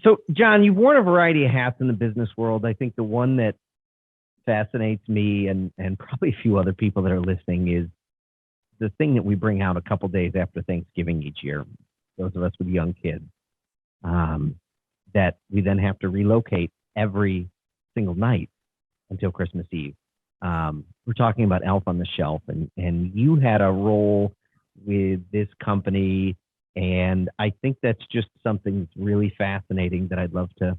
So, John, you've worn a variety of hats in the business world. I think the one that fascinates me and probably a few other people that are listening is the thing that we bring out a couple days after Thanksgiving each year. Those of us with young kids, that we then have to relocate every single night until Christmas Eve. We're talking about Elf on the Shelf, and you had a role with this company, and I think that's just something that's really fascinating that I'd love to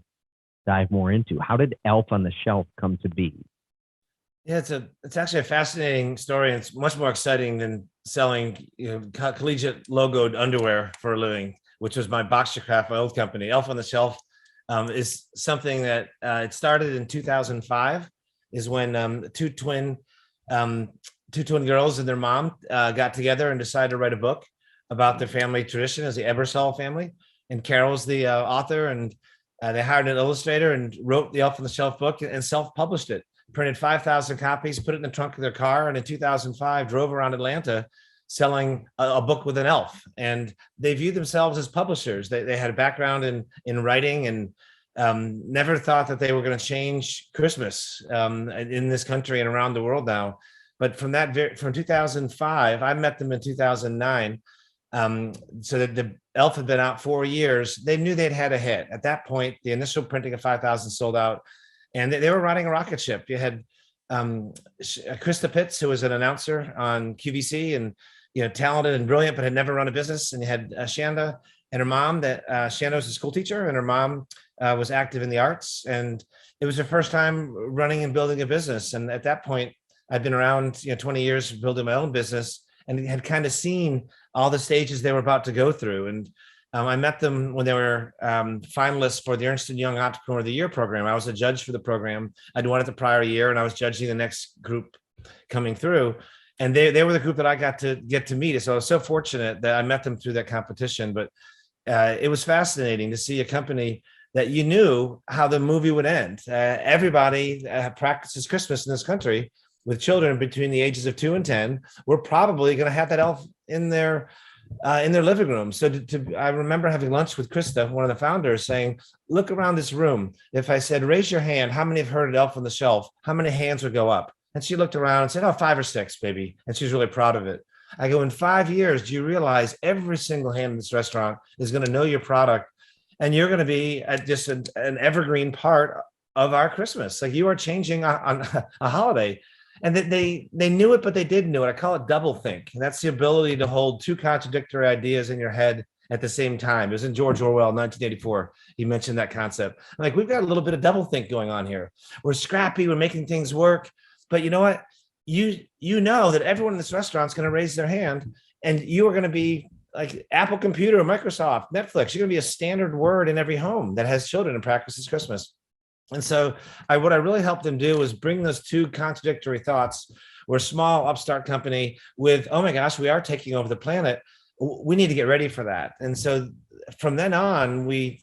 dive more into. How did Elf on the Shelf come to be? Yeah, it's actually a fascinating story. And it's much more exciting than selling collegiate logoed underwear for a living, which was my Boxercraft, my old company. Elf on the Shelf is something that it started in 2005. Is when two twin girls and their mom got together and decided to write a book about their family tradition as the Ebersol family. And Carol's the author, and they hired an illustrator and wrote the Elf on the Shelf book and self-published it. Printed 5,000 copies, put it in the trunk of their car, and in 2005 drove around Atlanta selling a book with an elf. And they viewed themselves as publishers. They had a background in writing, and never thought that they were going to change Christmas in this country and around the world now. But from 2005, I met them in 2009. So that the Elf had been out 4 years. They knew they'd had a hit. At that point, the initial printing of 5,000 sold out. And they were riding a rocket ship. You had Krista Pitts, who was an announcer on QVC, and talented and brilliant, but had never run a business. And you had Shanda and her mom. That Shanda was a school teacher, and her mom was active in the arts. And it was her first time running and building a business. And at that point, I'd been around 20 years building my own business, and had kind of seen all the stages they were about to go through. And I met them when they were finalists for the Ernst & Young Entrepreneur of the Year program. I was a judge for the program. I'd won it the prior year, and I was judging the next group coming through. And they were the group that I got to get to meet. So I was so fortunate that I met them through that competition. But it was fascinating to see a company that you knew how the movie would end. Everybody practices Christmas in this country with children between the ages of 2 and 10. We're probably going to have that elf in their living room. So I remember having lunch with Krista, one of the founders, saying, look around this room. If I said, raise your hand, how many have heard of Elf on the Shelf? How many hands would go up? And she looked around and said, oh, 5 or 6, maybe. And she's really proud of it. I go, in 5 years, do you realize every single hand in this restaurant is going to know your product, and you're going to be just an evergreen part of our Christmas? Like, you are changing on a holiday. And they knew it, but they didn't know it. I call it double think. And that's the ability to hold two contradictory ideas in your head at the same time. It was in George Orwell, 1984. He mentioned that concept. I'm like, we've got a little bit of double think going on here. We're scrappy, we're making things work. But you know what? You know that everyone in this restaurant is going to raise their hand, and you are going to be like Apple Computer, Microsoft, Netflix. You're going to be a standard word in every home that has children and practices Christmas. And so what I really helped them do was bring those two contradictory thoughts. We're a small upstart company with, oh my gosh, we are taking over the planet. We need to get ready for that. And so from then on, we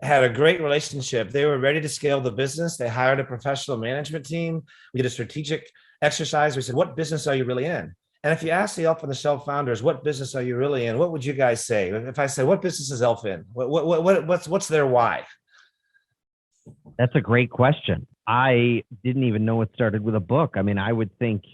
had a great relationship. They were ready to scale the business. They hired a professional management team. We did a strategic exercise. We said, what business are you really in? And if you ask the Elf on the Shelf founders, what business are you really in? What would you guys say? If I said, what business is Elf in? What's their why? That's a great question. I didn't even know it started with a book. I mean, I would think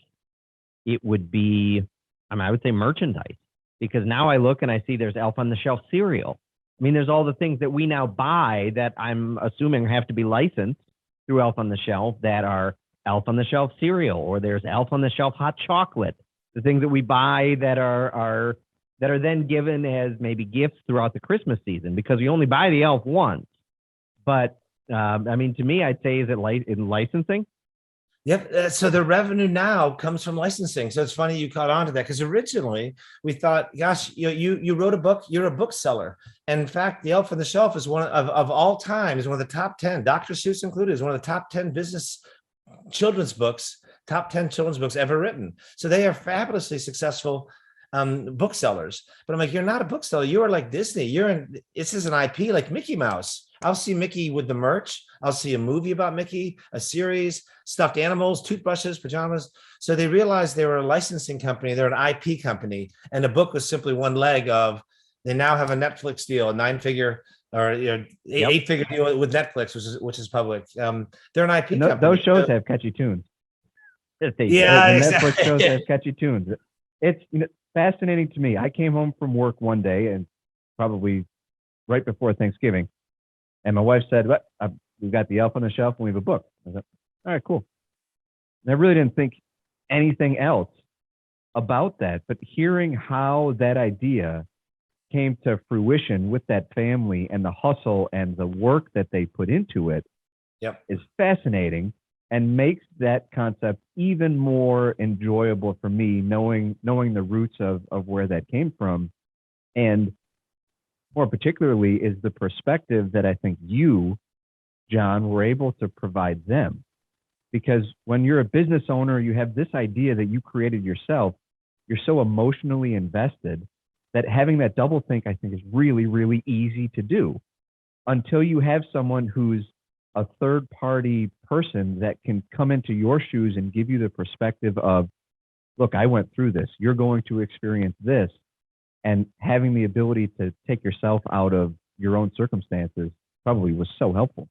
it would be, I would say merchandise, because now I look and I see there's Elf on the Shelf cereal. I mean, there's all the things that we now buy that I'm assuming have to be licensed through Elf on the Shelf that are Elf on the Shelf cereal, or there's Elf on the Shelf hot chocolate, the things that we buy that are then given as maybe gifts throughout the Christmas season, because we only buy the elf once. But I mean, to me, I'd say, is it in licensing? Yep. So the revenue now comes from licensing. So it's funny you caught on to that, because originally we thought, gosh, you wrote a book, you're a bookseller. And in fact, the Elf on the Shelf is one of all time, is one of the top 10, Dr. Seuss included, is one of the top 10 business children's books, top 10 children's books ever written. So they are fabulously successful booksellers. But I'm like, you're not a bookseller. You are like Disney. This is an IP like Mickey Mouse. I'll see Mickey with the merch. I'll see a movie about Mickey, a series, stuffed animals, toothbrushes, pajamas. So they realized they were a licensing company. They're an IP company. And the book was simply one leg of They now have a Netflix deal, a 9-figure or Yep. 8-figure deal with Netflix, which is public. They're an IP And company. those shows have catchy tunes. Yeah, The Netflix exactly. shows have catchy tunes. It's fascinating to me. I came home from work one day, and probably right before Thanksgiving, and my wife said, "We've got the Elf on the Shelf, and we have a book." I said, "All right, cool." And I really didn't think anything else about that, but hearing how that idea came to fruition with that family and the hustle and the work that they put into it is fascinating, and makes that concept even more enjoyable for me, knowing the roots of where that came from. And more particularly is the perspective that I think you, Jon, were able to provide them. Because when you're a business owner, you have this idea that you created yourself, you're so emotionally invested that having that double think, I think, is really, really easy to do until you have someone who's a third party person that can come into your shoes and give you the perspective of, look, I went through this, you're going to experience this. And having the ability to take yourself out of your own circumstances probably was so helpful.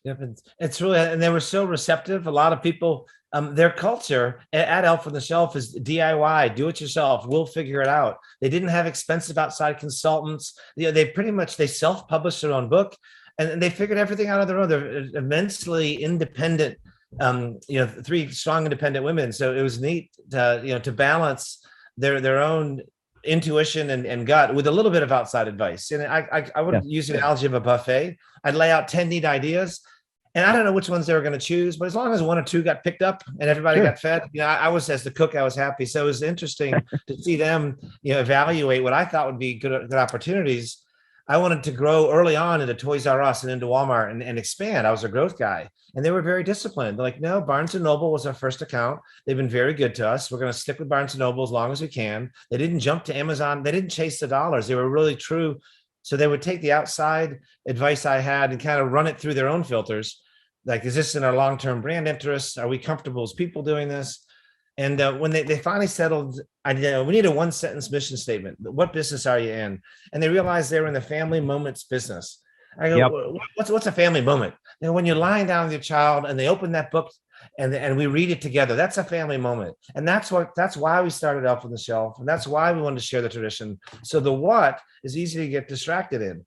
Yep, it's really, and they were so receptive. A lot of people, their culture at Elf on the Shelf is DIY, do it yourself. We'll figure it out. They didn't have expensive outside consultants. They pretty much, they self-published their own book, and they figured everything out on their own. They're immensely independent, 3 strong, independent women. So it was neat to balance their own intuition and gut with a little bit of outside advice. And I would use the analogy of a buffet. I'd lay out 10 neat ideas, and I don't know which ones they were going to choose, but as long as 1 or 2 got picked up and everybody got fed, I was, as the cook, I was happy. So it was interesting to see them, evaluate what I thought would be good opportunities. I wanted to grow early on into Toys R Us and into Walmart and expand. I was a growth guy, and they were very disciplined. They're like, no, Barnes and Noble was our first account. They've been very good to us. We're going to stick with Barnes and Noble as long as we can. They didn't jump to Amazon. They didn't chase the dollars. They were really true. So they would take the outside advice I had and kind of run it through their own filters. Like, is this in our long-term brand interests? Are we comfortable as people doing this? And when they finally settled, we need a 1-sentence mission statement. What business are you in? And they realized they were in the family moments business. I go, what's a family moment? When you're lying down with your child and they open that book and we read it together, that's a family moment. And that's why we started Elf on the Shelf. And that's why we wanted to share the tradition. So the what is easy to get distracted in.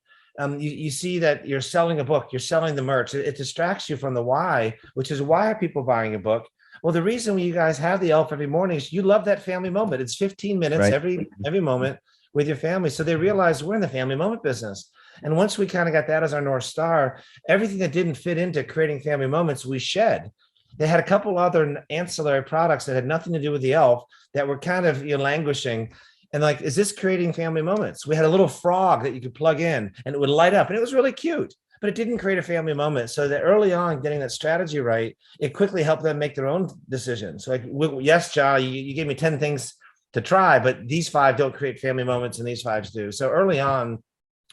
You see that you're selling a book, you're selling the merch. It distracts you from the why, which is, why are people buying a book? Well, the reason you guys have the Elf every morning is you love that family moment. It's 15 minutes every moment with your family. So they realize we're in the family moment business. And once we kind of got that as our North Star, everything that didn't fit into creating family moments, we shed. They had a couple other ancillary products that had nothing to do with the Elf that were kind of languishing. And like, is this creating family moments? We had a little frog that you could plug in and it would light up, and it was really cute, but it didn't create a family moment. So that early on, getting that strategy right, it quickly helped them make their own decisions. Like, yes, John, you gave me 10 things to try, but these 5 don't create family moments and these 5 do. So early on,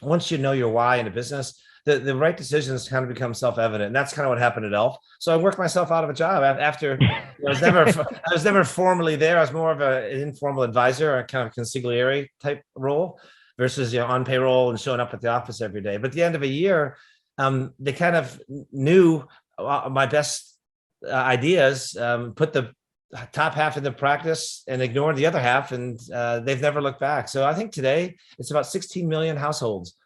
once you know your why in a business, the right decisions kind of become self-evident. And that's kind of what happened at Elf. So I worked myself out of a job after I was never formally there. I was more of an informal advisor, a kind of consigliere type role versus on payroll and showing up at the office every day. But at the end of a year, they kind of knew my best ideas, put the top half into practice and ignored the other half, and they've never looked back. So I think today it's about 16 million households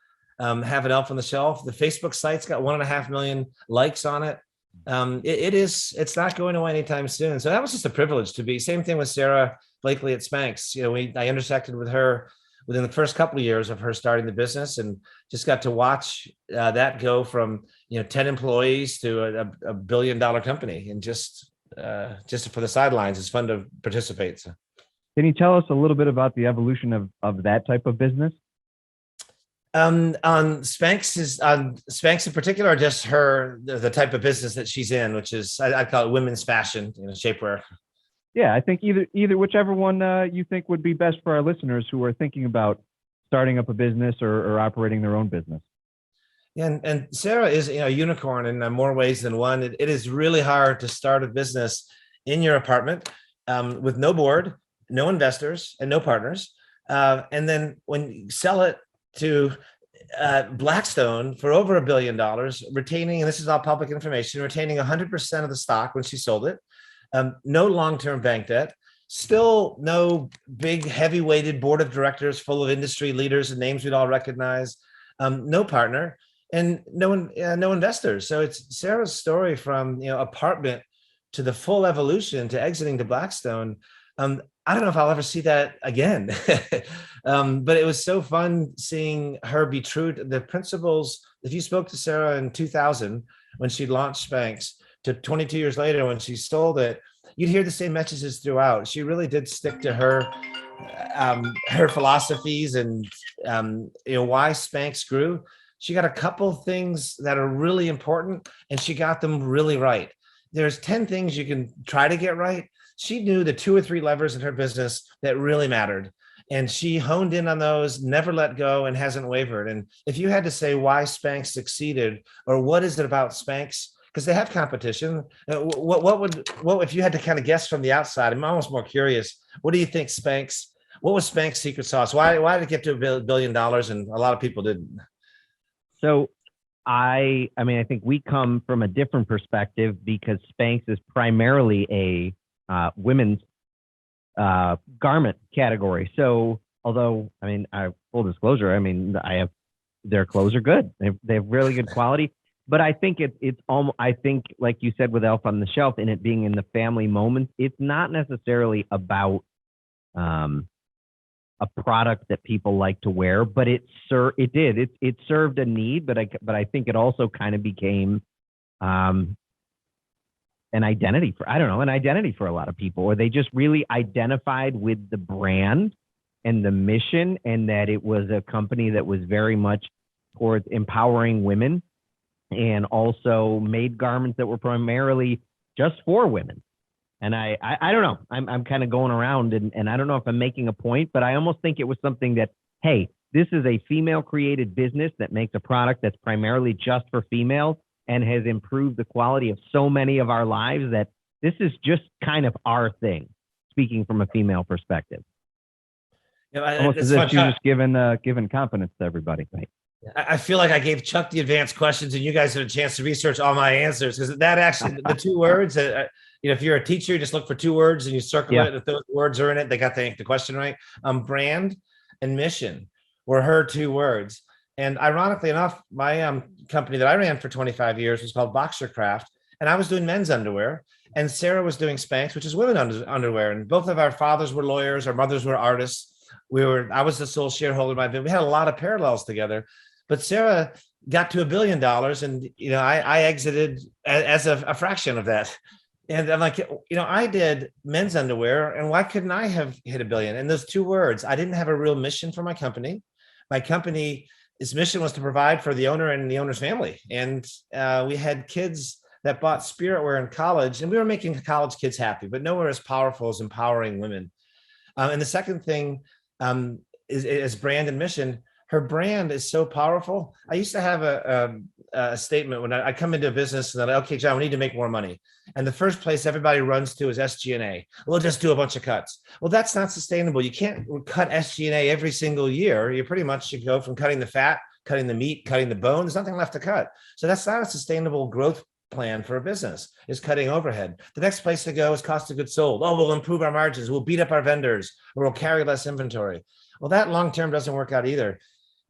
have an Elf on the Shelf. The Facebook site's got 1.5 million likes on it. It's not going away anytime soon. So that was just a privilege to be. Same thing with Sarah Blakely at Spanx. I intersected with her within the first couple of years of her starting the business, and just got to watch that go from 10 employees to a $1 billion company, and just for the sidelines, it's fun to participate. So. Can you tell us a little bit about the evolution of that type of business? On Spanx in particular, or just the type of business that she's in, which is I call it women's fashion, shapewear. Yeah, I think either whichever one you think would be best for our listeners who are thinking about starting up a business or operating their own business. Yeah, and Sarah is a unicorn in more ways than one. It is really hard to start a business in your apartment with no board, no investors, and no partners. And then when you sell it to Blackstone for over $1 billion, retaining, and this is all public information, retaining 100% of the stock when she sold it, no long-term bank debt, still no big heavy-weighted board of directors full of industry leaders and names we'd all recognize, no partner, and no investors. So it's Sarah's story from apartment to the full evolution to exiting to Blackstone. I don't know if I'll ever see that again. But it was so fun seeing her be true to the principles. If you spoke to Sarah in 2000 when she launched Spanx to 22 years later when she sold it, you'd hear the same messages throughout. She really did stick to her philosophies and why Spanx grew. She got a couple things that are really important, and she got them really right. There's 10 things you can try to get right. She knew the 2 or 3 levers in her business that really mattered. And she honed in on those, never let go, and hasn't wavered. And if you had to say why Spanx succeeded, or what is it about Spanx, because they have competition, what if you had to kind of guess from the outside? I'm almost more curious. What do you think Spanx? What was Spanx' secret sauce? Why did it get to $1 billion and a lot of people didn't? So I mean, I think we come from a different perspective because Spanx is primarily a women's garment category. So although, I mean, full disclosure, I mean, their clothes are good. They have really good quality. But I think it's almost, I think, like you said, with Elf on the Shelf and it being in the family moments, it's not necessarily about a product that people like to wear, but it served a need, but I think it also kind of became an identity for a lot of people, or they just really identified with the brand and the mission, and that it was a company that was very much towards empowering women and also made garments that were primarily just for women. And I don't know, I'm kind of going around and I don't know if I'm making a point, but I almost think it was something that, hey, this is a female created business that makes a product that's primarily just for females and has improved the quality of so many of our lives that this is just kind of our thing, speaking from a female perspective. Almost as if you're just giving confidence to everybody. Right? I feel like I gave Chuck the advanced questions and you guys had a chance to research all my answers, because that actually, the 2 words, if you're a teacher, you just look for 2 words and you circle it. If those words are in it, they got the question right. Brand and mission were her 2 words. And ironically enough, my company that I ran for 25 years was called Boxercraft, and I was doing men's underwear, and Sarah was doing Spanx, which is women underwear. And both of our fathers were lawyers, our mothers were artists. I was the sole shareholder. We had a lot of parallels together. But Sarah got to $1 billion, and I exited as a fraction of that. And I'm like, I did men's underwear, and why couldn't I have hit $1 billion? And those 2 words, I didn't have a real mission for my company. My company, its mission was to provide for the owner and the owner's family. And we had kids that bought spirit wear in college, and we were making college kids happy, but nowhere as powerful as empowering women. And the second thing is brand and mission. Her brand is so powerful. I used to have a statement when I come into a business and I'm like, okay, John, we need to make more money. And the first place everybody runs to is SG&A. We'll just do a bunch of cuts. Well, that's not sustainable. You can't cut SG&A every single year. You pretty much should go from cutting the fat, cutting the meat, cutting the bone. There's nothing left to cut. So that's not a sustainable growth plan for a business, is cutting overhead. The next place to go is cost of goods sold. Oh, we'll improve our margins. We'll beat up our vendors, or we'll carry less inventory. Well, that long-term doesn't work out either.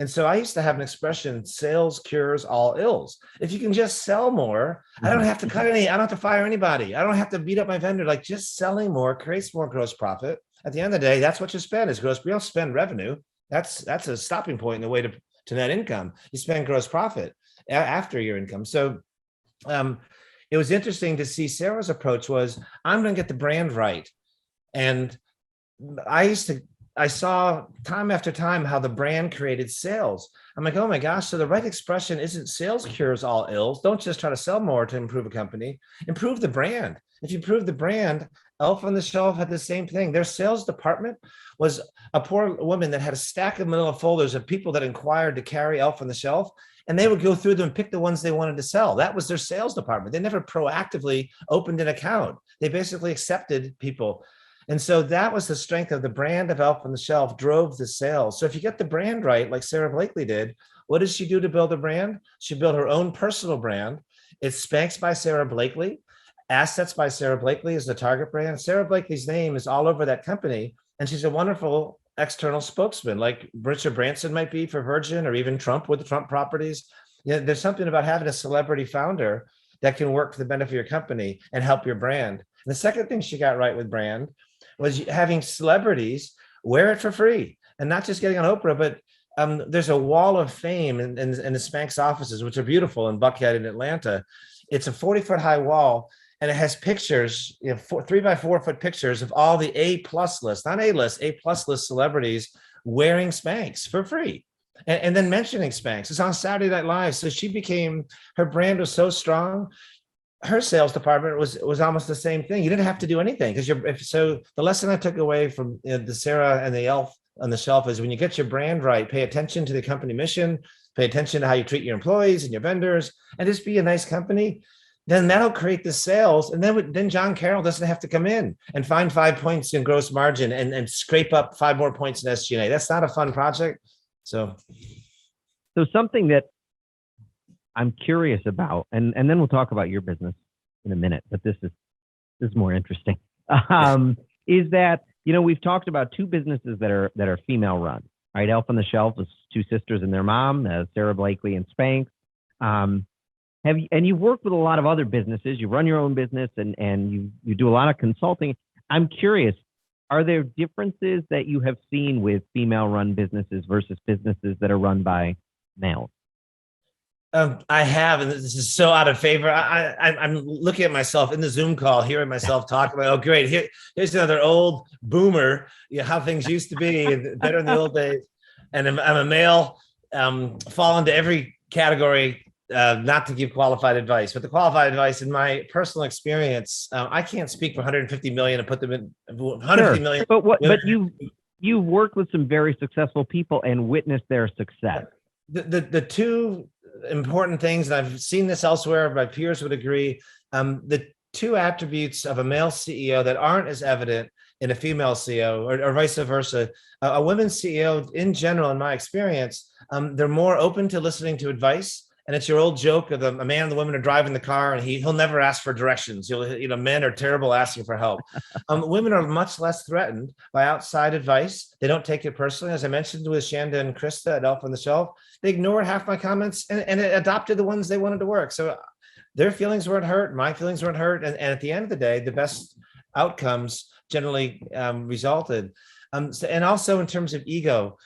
And so I used to have an expression, sales cures all ills. If you can just sell more, I don't have to cut I don't have to fire anybody. I don't have to beat up my vendor. Like, just selling more creates more gross profit. At the end of the day, that's what you spend is gross. We don't spend revenue. That's a stopping point in the way to net income. You spend gross profit after your income. So it was interesting to see Sarah's approach was, I'm going to get the brand right. And I saw time after time how the brand created sales. I'm like, oh my gosh. So the right expression isn't sales cures all ills. Don't just try to sell more to improve a company. Improve the brand. If you improve the brand, Elf on the Shelf had the same thing. Their sales department was a poor woman that had a stack of manila folders of people that inquired to carry Elf on the Shelf. And they would go through them and pick the ones they wanted to sell. That was their sales department. They never proactively opened an account. They basically accepted people. And so that was the strength of the brand of Elf on the Shelf drove the sales. So if you get the brand right, like Sarah Blakely did, what did she do to build a brand? She built her own personal brand. It's Spanx by Sarah Blakely. Assets by Sarah Blakely is the target brand. Sarah Blakely's name is all over that company. And she's a wonderful external spokesman, like Richard Branson might be for Virgin, or even Trump with the Trump properties. There's something about having a celebrity founder that can work for the benefit of your company and help your brand. And the second thing she got right with brand was having celebrities wear it for free, and not just getting on Oprah, but there's a wall of fame in the Spanx offices, which are beautiful in Buckhead in Atlanta. It's a 40-foot high wall, and it has pictures, 3 by 4 foot pictures of all the A+ list, not A list, A+ list celebrities wearing Spanx for free. And then mentioning Spanx. It's on Saturday Night Live. So her brand was so strong. Her sales department was almost the same thing. You didn't have to do anything, because so the lesson I took away from the Sarah and the Elf on the Shelf is, when you get your brand right, pay attention to the company mission, pay attention to how you treat your employees and your vendors, and just be a nice company. Then that'll create the sales. And then Jon Carroll doesn't have to come in and find 5 points in gross margin and scrape up 5 more points in SG&A. That's not a fun project. So something that I'm curious about, and then we'll talk about your business in a minute, but this is more interesting. Is that, we've talked about 2 businesses that are female run, right? Elf on the Shelf is 2 sisters and their mom, Sarah Blakely and Spanx. You've worked with a lot of other businesses. You run your own business, and you do a lot of consulting. I'm curious, are there differences that you have seen with female-run businesses versus businesses that are run by males? I have, and this is so out of favor. I'm looking at myself in the Zoom call, hearing myself talk about, oh, great, here's another old boomer, how things used to be, and better in the old days. And I'm a male, fall into every category. Not to give qualified advice, but the qualified advice, in my personal experience, I can't speak for 150 million and put them in 150 million. But you worked with some very successful people and witnessed their success. The 2 important things, and I've seen this elsewhere, my peers would agree, the 2 attributes of a male CEO that aren't as evident in a female CEO, or vice versa. A women's CEO, in general, in my experience, they're more open to listening to advice. And it's your old joke of a man and the woman are driving the car, and he'll never ask for directions. Men are terrible asking for help. Women are much less threatened by outside advice. They don't take it personally. As I mentioned with Shanda and Krista at Elf on the Shelf, they ignored half my comments and adopted the ones they wanted to work. So their feelings weren't hurt. My feelings weren't hurt. And at the end of the day, the best outcomes generally resulted. And also in terms of ego,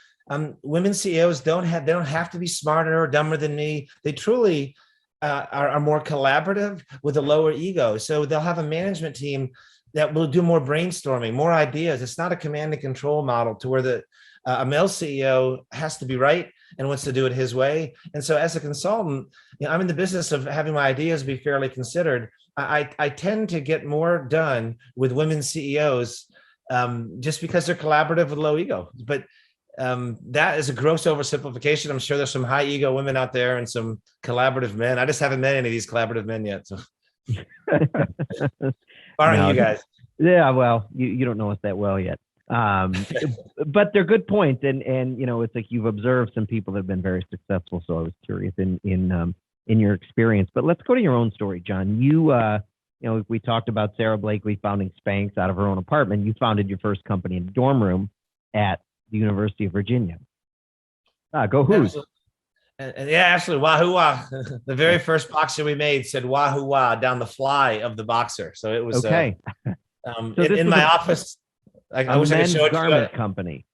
women CEOs don't have to be smarter or dumber than me. They truly are more collaborative with a lower ego. So they'll have a management team that will do more brainstorming, more ideas. It's not a command and control model to where a male CEO has to be right and wants to do it his way. And so as a consultant, I'm in the business of having my ideas be fairly considered. I tend to get more done with women CEOs just because they're collaborative with low ego. But that is a gross oversimplification. I'm sure there's some high ego women out there and some collaborative men. I just haven't met any of these collaborative men yet. So, barring you guys. Yeah, well, you don't know us that well yet. But they're good points, and it's like you've observed some people that have been very successful. So I was curious in your experience. But let's go to your own story, Jon. We talked about Sarah Blakely founding Spanx out of her own apartment. You founded your first company in a dorm room at the University of Virginia. Go Hoos. And yeah, absolutely. Wahoo wah. The very first boxer we made said wahoo wah down the fly of the boxer. So it was okay. In my office. I wish I could show it. Garment company.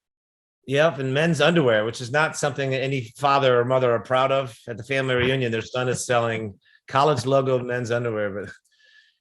Yep, and men's underwear, which is not something that any father or mother are proud of. At the family reunion, their son is selling college logo men's underwear.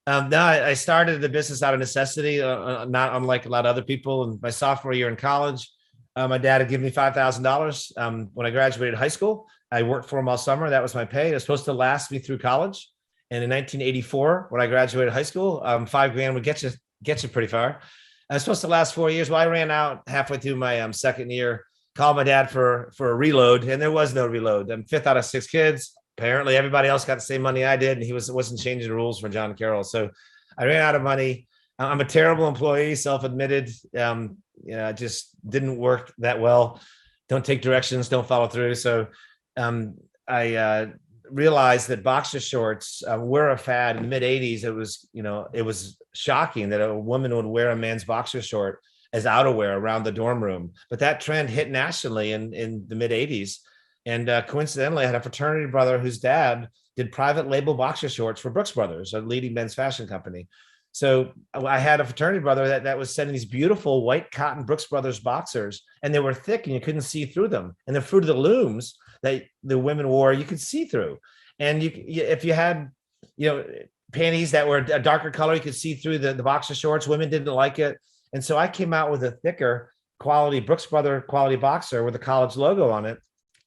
But no, I started the business out of necessity, not unlike a lot of other people. In my sophomore year in college, my dad had given me $5,000 when I graduated high school. I worked for him all summer. That was my pay. It was supposed to last me through college. And in 1984, when I graduated high school, $5,000 would get you pretty far. I was supposed to last 4 years. Well, I ran out halfway through my second year, called my dad for a reload, and there was no reload. I'm 5th out of 6 kids. Apparently, everybody else got the same money I did, and he wasn't changing the rules for Jon Carroll. So I ran out of money. I'm a terrible employee, self-admitted. I just didn't work that well. Don't take directions, don't follow through. So I realized that boxer shorts were a fad in the mid 80s. It was shocking that a woman would wear a man's boxer short as outerwear around the dorm room. But that trend hit nationally in the mid 80s. And coincidentally, I had a fraternity brother whose dad did private label boxer shorts for Brooks Brothers, a leading men's fashion company. So I had a fraternity brother that was sending these beautiful white cotton Brooks Brothers boxers, and they were thick and you couldn't see through them. And the Fruit of the Looms that the women wore, you could see through. And if you had, panties that were a darker color, you could see through the boxer shorts. Women didn't like it. And so I came out with a thicker quality Brooks Brother quality boxer with a college logo on it.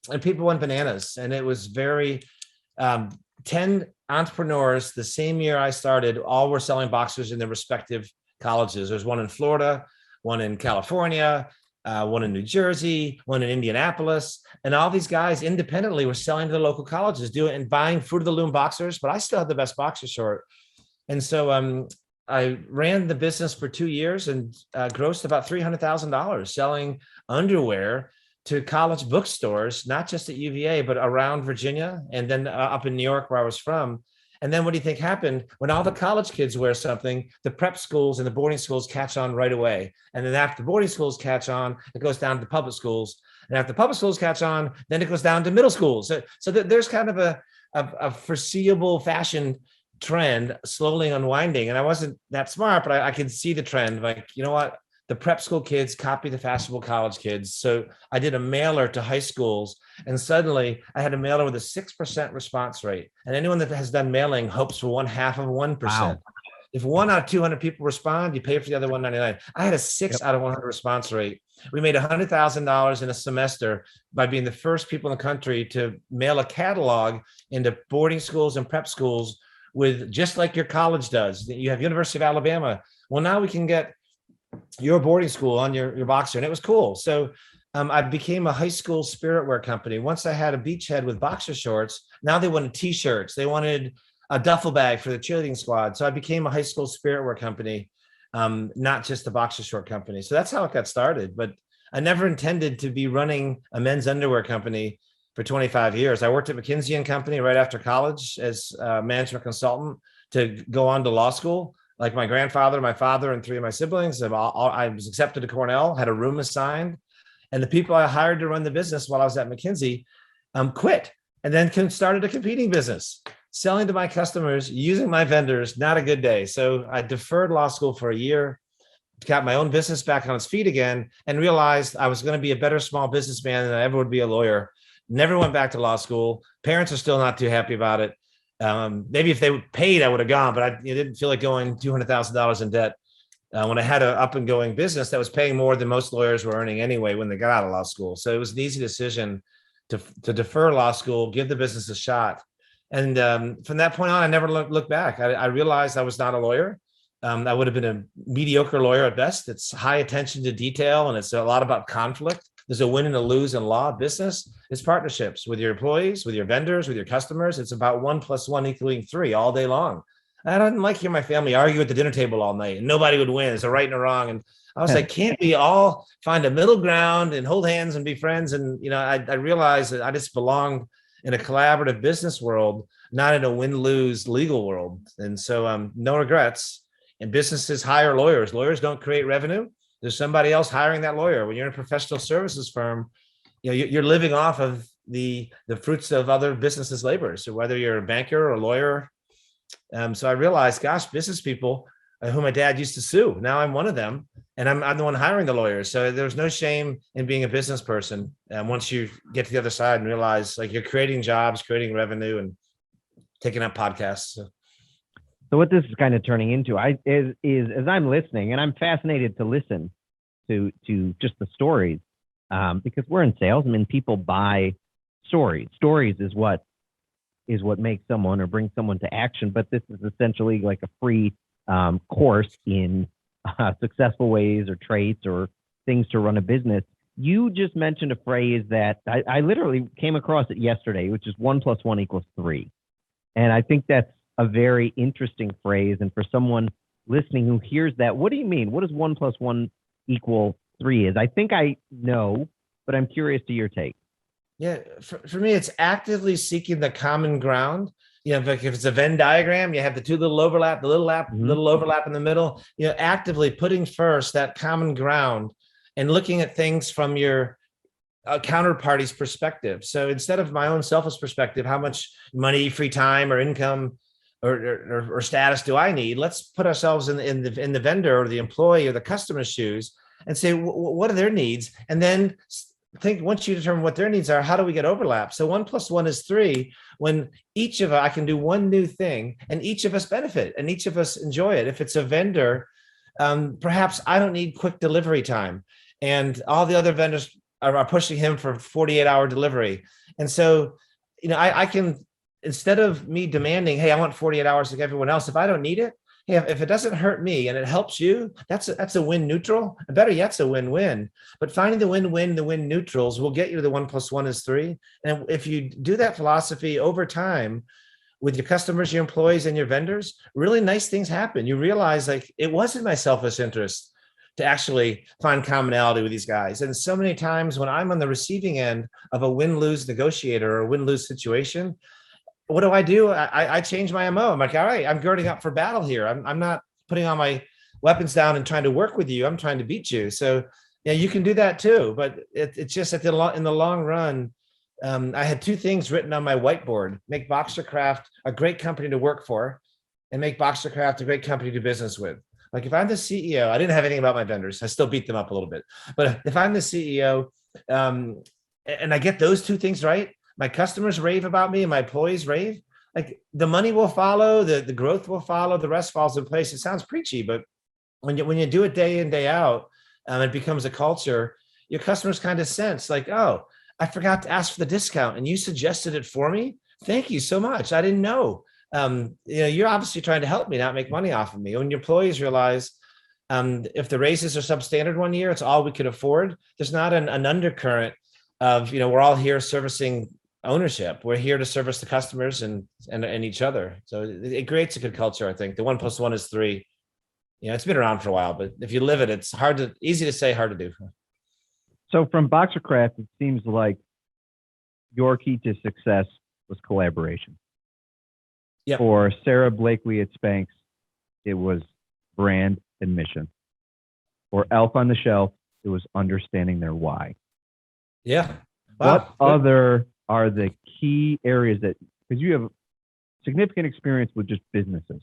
And people went bananas. And it was very, 10 entrepreneurs the same year I started, all were selling boxers in their respective colleges. There's one in Florida, one in California, one in New Jersey, one in Indianapolis. And all these guys independently were selling to the local colleges, and buying Fruit of the Loom boxers, but I still had the best boxer short. And so I ran the business for 2 years and grossed about $300,000 selling underwear to college bookstores, not just at UVA, but around Virginia and then up in New York where I was from. And then what do you think happened? When all the college kids wear something, the prep schools and the boarding schools catch on right away. And then after the boarding schools catch on, it goes down to the public schools. And after the public schools catch on, then it goes down to middle schools. So there's kind of a foreseeable fashion trend slowly unwinding. And I wasn't that smart, but I could see the trend. Like, you know what? The prep school kids copy the fashionable college kids. So I did a mailer to high schools, and suddenly I had a mailer with a 6% response rate. And anyone that has done mailing hopes for 0.5%. Wow. If 1 out of 200 people respond, you pay for the other 199. I had a 6 out of 100 response rate. We made $100,000 in a semester by being the first people in the country to mail a catalog into boarding schools and prep schools with, just like your college does. You have University of Alabama. Well, now we can get your boarding school on your boxer. And it was cool. So I became a high school spirit wear company. Once I had a beachhead with boxer shorts, now they wanted t-shirts. They wanted a duffel bag for the cheerleading squad. So I became a high school spirit wear company, not just a boxer short company. So that's how it got started. But I never intended to be running a men's underwear company for 25 years. I worked at McKinsey & Company right after college as a management consultant to go on to law school. Like my grandfather, my father, and 3 of my siblings, I was accepted to Cornell, had a room assigned. And the people I hired to run the business while I was at McKinsey quit and then started a competing business, selling to my customers, using my vendors. Not a good day. So I deferred law school for a year, got my own business back on its feet again, and realized I was going to be a better small businessman than I ever would be a lawyer. Never went back to law school. Parents are still not too happy about it. Maybe if they paid, I would have gone, but I didn't feel like going $200,000 in debt when I had an up and going business that was paying more than most lawyers were earning anyway when they got out of law school. So it was an easy decision to defer law school, give the business a shot. And from that point on, I never looked back. I realized I was not a lawyer. I would have been a mediocre lawyer at best. It's high attention to detail, and it's a lot about conflict. There's a win and a lose in law. Business is partnerships with your employees, with your vendors, with your customers. It's about 1 + 1 = 3 all day long. I didn't like hearing my family argue at the dinner table all night, and nobody would win. It's a right and a wrong. And I was like, can't we all find a middle ground and hold hands and be friends? And, I realized that I just belonged in a collaborative business world, not in a win-lose legal world. And so no regrets. And businesses hire lawyers. Lawyers don't create revenue. There's somebody else hiring that lawyer. When you're in a professional services firm, you're living off of the fruits of other businesses' labor. So whether you're a banker or a lawyer. So I realized, gosh, business people who my dad used to sue. Now I'm one of them, and I'm the one hiring the lawyers. So there's no shame in being a business person. And once you get to the other side and realize, like, you're creating jobs, creating revenue, and taking up podcasts. So what this is kind of turning into is as I'm listening, and I'm fascinated to listen to just the stories, because we're in sales. I mean, people buy stories. Stories is what makes someone or brings someone to action. But this is essentially like a free course in successful ways or traits or things to run a business. You just mentioned a phrase that I literally came across it yesterday, which is 1 + 1 = 3. And I think that's a very interesting phrase. And for someone listening who hears that, what do you mean? What does 1 + 1 equal 3 is? I think I know, but I'm curious to your take. Yeah, for me, it's actively seeking the common ground. Like if it's a Venn diagram, you have the two little overlap, little overlap in the middle. Actively putting first that common ground and looking at things from your counterparty's perspective. So instead of my own selfish perspective, how much money, free time, or income, or status do I need? Let's put ourselves in the vendor or the employee or the customer's shoes and say, what are their needs? And then think, once you determine what their needs are, how do we get overlap? So 1 + 1 is 3. When each of us, I can do one new thing and each of us benefit and each of us enjoy it. If it's a vendor, perhaps I don't need quick delivery time and all the other vendors are pushing him for 48-hour delivery. And so, I can, instead of me demanding, hey, I want 48 hours like everyone else, if I don't need it, hey, if it doesn't hurt me and it helps you, that's a win neutral. And better yet, it's a win-win. But finding the win-win, the win neutrals will get you to the 1 + 1 is 3. And if you do that philosophy over time with your customers, your employees, and your vendors, really nice things happen. You realize, like, it wasn't my selfish interest to actually find commonality with these guys. And so many times when I'm on the receiving end of a win-lose negotiator or a win-lose situation, what do? I change my MO. I'm like, all right, I'm girding up for battle here. I'm not putting all my weapons down and trying to work with you. I'm trying to beat you. So yeah, you can do that too. But it's just in the long run, I had 2 things written on my whiteboard: make Boxercraft a great company to work for, and make Boxercraft a great company to do business with. Like if I'm the CEO, I didn't have anything about my vendors. I still beat them up a little bit. But if I'm the CEO, and I get those 2 things right, my customers rave about me and my employees rave, like the money will follow, the growth will follow, the rest falls in place. It sounds preachy, but when you do it day in, day out, it becomes a culture. Your customers kind of sense like, oh, I forgot to ask for the discount and you suggested it for me. Thank you so much. I didn't know. You're obviously trying to help me, not make money off of me. When your employees realize, if the raises are substandard one year, it's all we could afford. There's not an undercurrent of, we're all here servicing ownership. We're here to service the customers and each other. So it creates a good culture. I think the 1 + 1 is 3. It's been around for a while, but if you live it, it's easy to say, hard to do. So from Boxercraft, it seems like your key to success was collaboration. Yep. For Sarah Blakely at Spanx, it was brand and mission. For Elf on the Shelf, it was understanding their why. Yeah. Wow. What other are the key areas because you have significant experience with just businesses,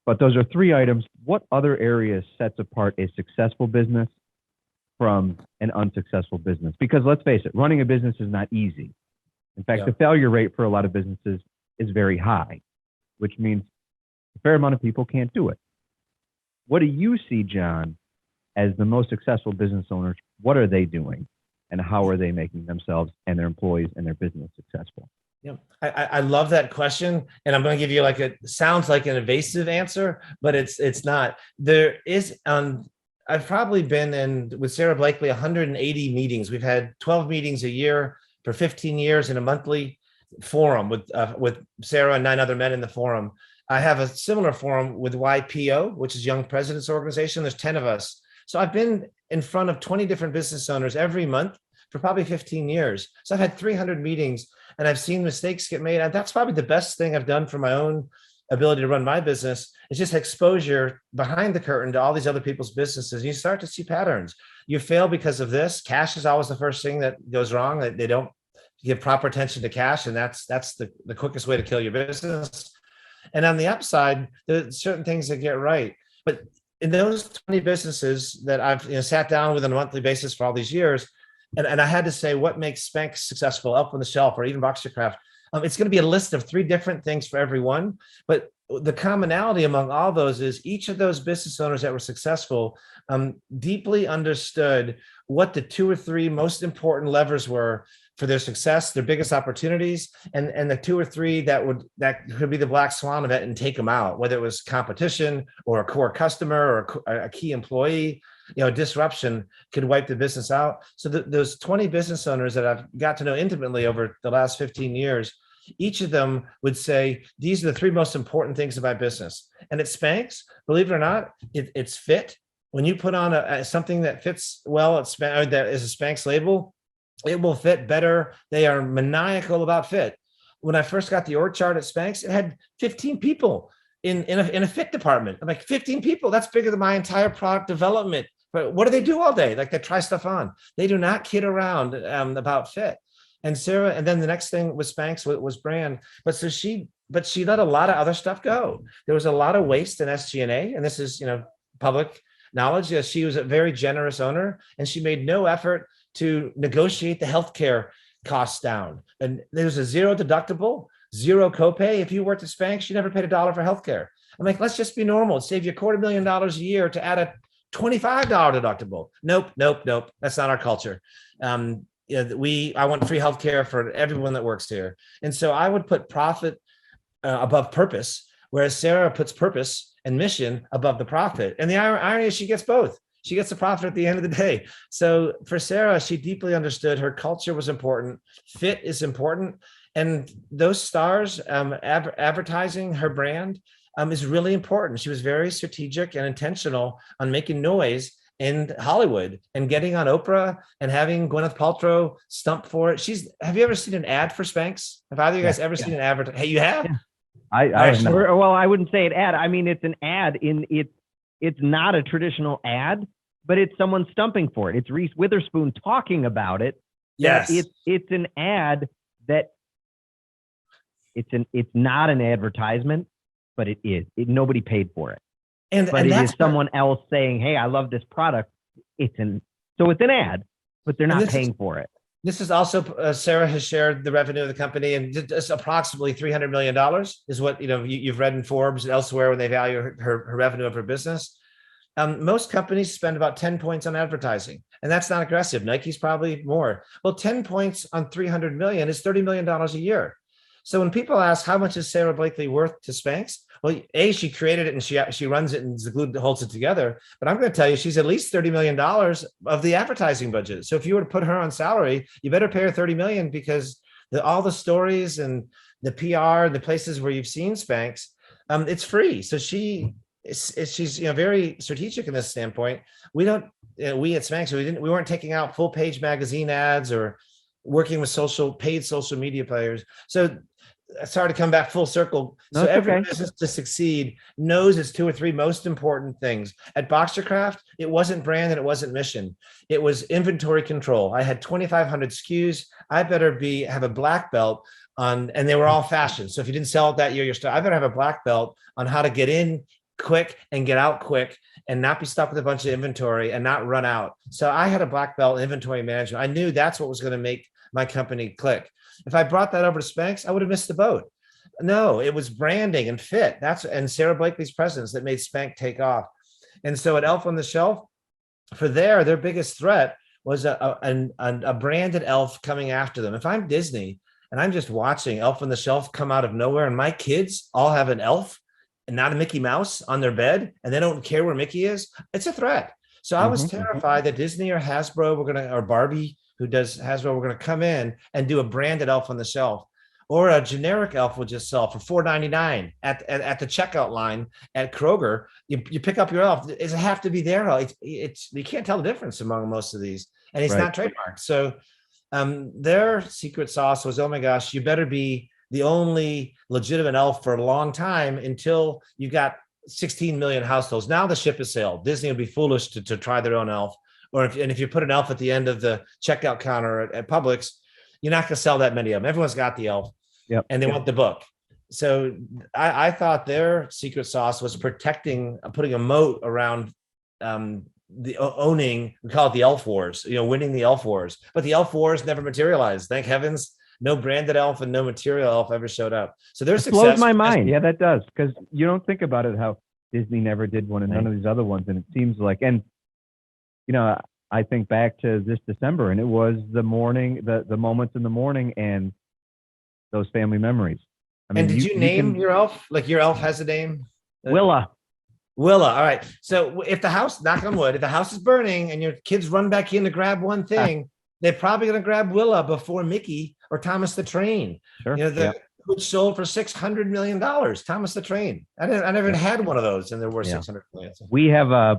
but those are 3 items. What other areas sets apart a successful business from an unsuccessful business? Because let's face it, running a business is not easy. In fact, the failure rate for a lot of businesses is very high, which means a fair amount of people can't do it. What do you see, Jon, as the most successful business owners? What are they doing? And how are they making themselves and their employees and their business successful? Yeah, I love that question, and I'm going to give you sounds like an evasive answer, but it's not. There is I've probably been with Sarah Blakely 180 meetings. We've had 12 meetings a year for 15 years in a monthly forum with Sarah and 9 other men in the forum. I have a similar forum with YPO, which is Young Presidents Organization. There's 10 of us. So I've been in front of 20 different business owners every month for probably 15 years. So I've had 300 meetings and I've seen mistakes get made. And that's probably the best thing I've done for my own ability to run my business. Is just exposure behind the curtain to all these other people's businesses. You start to see patterns. You fail because of this. Cash is always the first thing that goes wrong. They don't give proper attention to cash. And that's the quickest way to kill your business. And on the upside, there's certain things that get right. But in those 20 businesses that I've sat down with on a monthly basis for all these years, and I had to say, what makes Spanx successful, Elf on the Shelf, or even Boxercraft? It's going to be a list of 3 different things for every one. But the commonality among all those is each of those business owners that were successful deeply understood what the 2 or 3 most important levers were for their success, their biggest opportunities, and the 2 or 3 that could be the black swan event and take them out, whether it was competition or a core customer or a key employee. Disruption could wipe the business out. So those 20 business owners that I've got to know intimately over the last 15 years, each of them would say, these are the three most important things of my business. And at Spanx, believe it or not, it's fit. When you put on something that fits well at Spanx, that is a Spanx label, it will fit better. They are maniacal about fit. When I first got the org chart at Spanx, it had 15 people in a fit department. I'm like, 15 people, that's bigger than my entire product development. But what do they do all day? Like, they try stuff on. They do not kid around about fit. And Sarah, and then the next thing with Spanx was brand. But she let a lot of other stuff go. There was a lot of waste in SG&A, and this is, public knowledge. She was a very generous owner, and she made no effort to negotiate the healthcare costs down. And there's a zero deductible, zero copay. If you worked at Spanx, you never paid $1 for healthcare. I'm like, let's just be normal. It'd save you $250,000 a year to add a $25 deductible. Nope. That's not our culture. I want free healthcare for everyone that works here. And so I would put profit above purpose, whereas Sarah puts purpose and mission above the profit. And the irony is she gets both. She gets the profit at the end of the day. So for Sarah, she deeply understood her culture was important. Fit is important. And those stars, advertising her brand is really important. She was very strategic and intentional on making noise in Hollywood and getting on Oprah and having Gwyneth Paltrow stump for it. Have you ever seen an ad for Spanx? Have either of you guys ever seen an advert? Hey, you have? Yeah. Well, I wouldn't say an ad. I mean, it's an ad it's not a traditional ad, but it's someone stumping for it. It's Reese Witherspoon talking about it. Yes. It's an ad that it's not an advertisement, but it is. Nobody paid for it. But it is someone else saying, hey, I love this product. So it's an ad, but they're not paying for it. This is also, Sarah has shared the revenue of the company, and it's approximately $300 million is what, you've read in Forbes and elsewhere when they value her revenue of her business. Most companies spend about 10 points on advertising, and that's not aggressive. Nike's probably more. Well, 10 points on 300 million is $30 million a year. So when people ask, how much is Sarah Blakely worth to Spanx? Well, she created it and she runs it and is the glue that holds it together. But I'm going to tell you, she's at least $30 million of the advertising budget. So if you were to put her on salary, you better pay her $30 million, because all the stories and the PR, the places where you've seen Spanx, it's free. So she's very strategic in this standpoint. We at Spanx, we weren't taking out full page magazine ads or working with paid social media players. So sorry to come back full circle. No, so every okay. business to succeed knows its two or three most important things. At Boxercraft, it wasn't brand and it wasn't mission. It was inventory control. I had 2,500 SKUs. I better have a black belt on, and they were all fashion. So if you didn't sell it that year, I better have a black belt on how to get in quick and get out quick and not be stuck with a bunch of inventory and not run out. So I had a black belt in inventory management. I knew that's what was going to make my company click. If I brought that over to Spanx, I would have missed the boat. No, it was branding and fit. And Sarah Blakely's presence that made Spanx take off. And so at Elf on the Shelf, for their biggest threat was a branded elf coming after them. If I'm Disney and I'm just watching Elf on the Shelf come out of nowhere, and my kids all have an elf and not a Mickey Mouse on their bed, and they don't care where Mickey is, it's a threat. So I was terrified that Disney or Hasbro or Barbie, who does Hasbro, we're going to come in and do a branded Elf on the Shelf, or a generic elf will just sell for $4.99 at the checkout line at Kroger. You pick up your elf. Does it have to be their elf? It's you can't tell the difference among most of these, and it's not trademarked. So their secret sauce was, oh my gosh, you better be the only legitimate elf for a long time until you got 16 million households. Now the ship has sailed. Disney would be foolish to try their own elf. Or if you put an elf at the end of the checkout counter at Publix, you're not going to sell that many of them. Everyone's got the elf, and they want the book. So I thought their secret sauce was putting a moat around the owning. We call it the Elf Wars. Winning the Elf Wars. But the Elf Wars never materialized. Thank heavens, no branded elf and no material elf ever showed up. So their success blows my mind. Yeah, that does, because you don't think about it how Disney never did one and none of these other ones, and it seems like I think back to this December, and it was the morning, the moments in the morning and those family memories. I mean, and did you name your elf? Like your elf has a name? Willa. All right. So if the house, knock on wood, if the house is burning and your kids run back in to grab one thing, they're probably going to grab Willa before Mickey or Thomas the Train. Sure. which sold for $600 million. Thomas the Train. I never had one of those, and they're worth 600 million. We have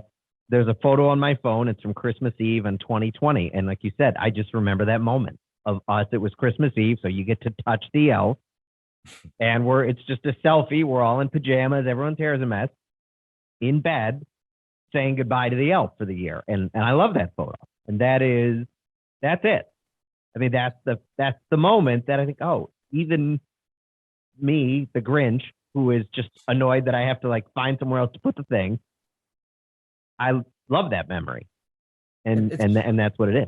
there's a photo on my phone. It's from Christmas Eve in 2020. And like you said, I just remember that moment of us. It was Christmas Eve. So you get to touch the elf and it's just a selfie. We're all in pajamas. Everyone's hair is a mess in bed saying goodbye to the elf for the year. And I love that photo. And that's it. I mean, that's the moment that I think, oh, even me, the Grinch, who is just annoyed that I have to like find somewhere else to put the thing. I love that memory, and that's what it is.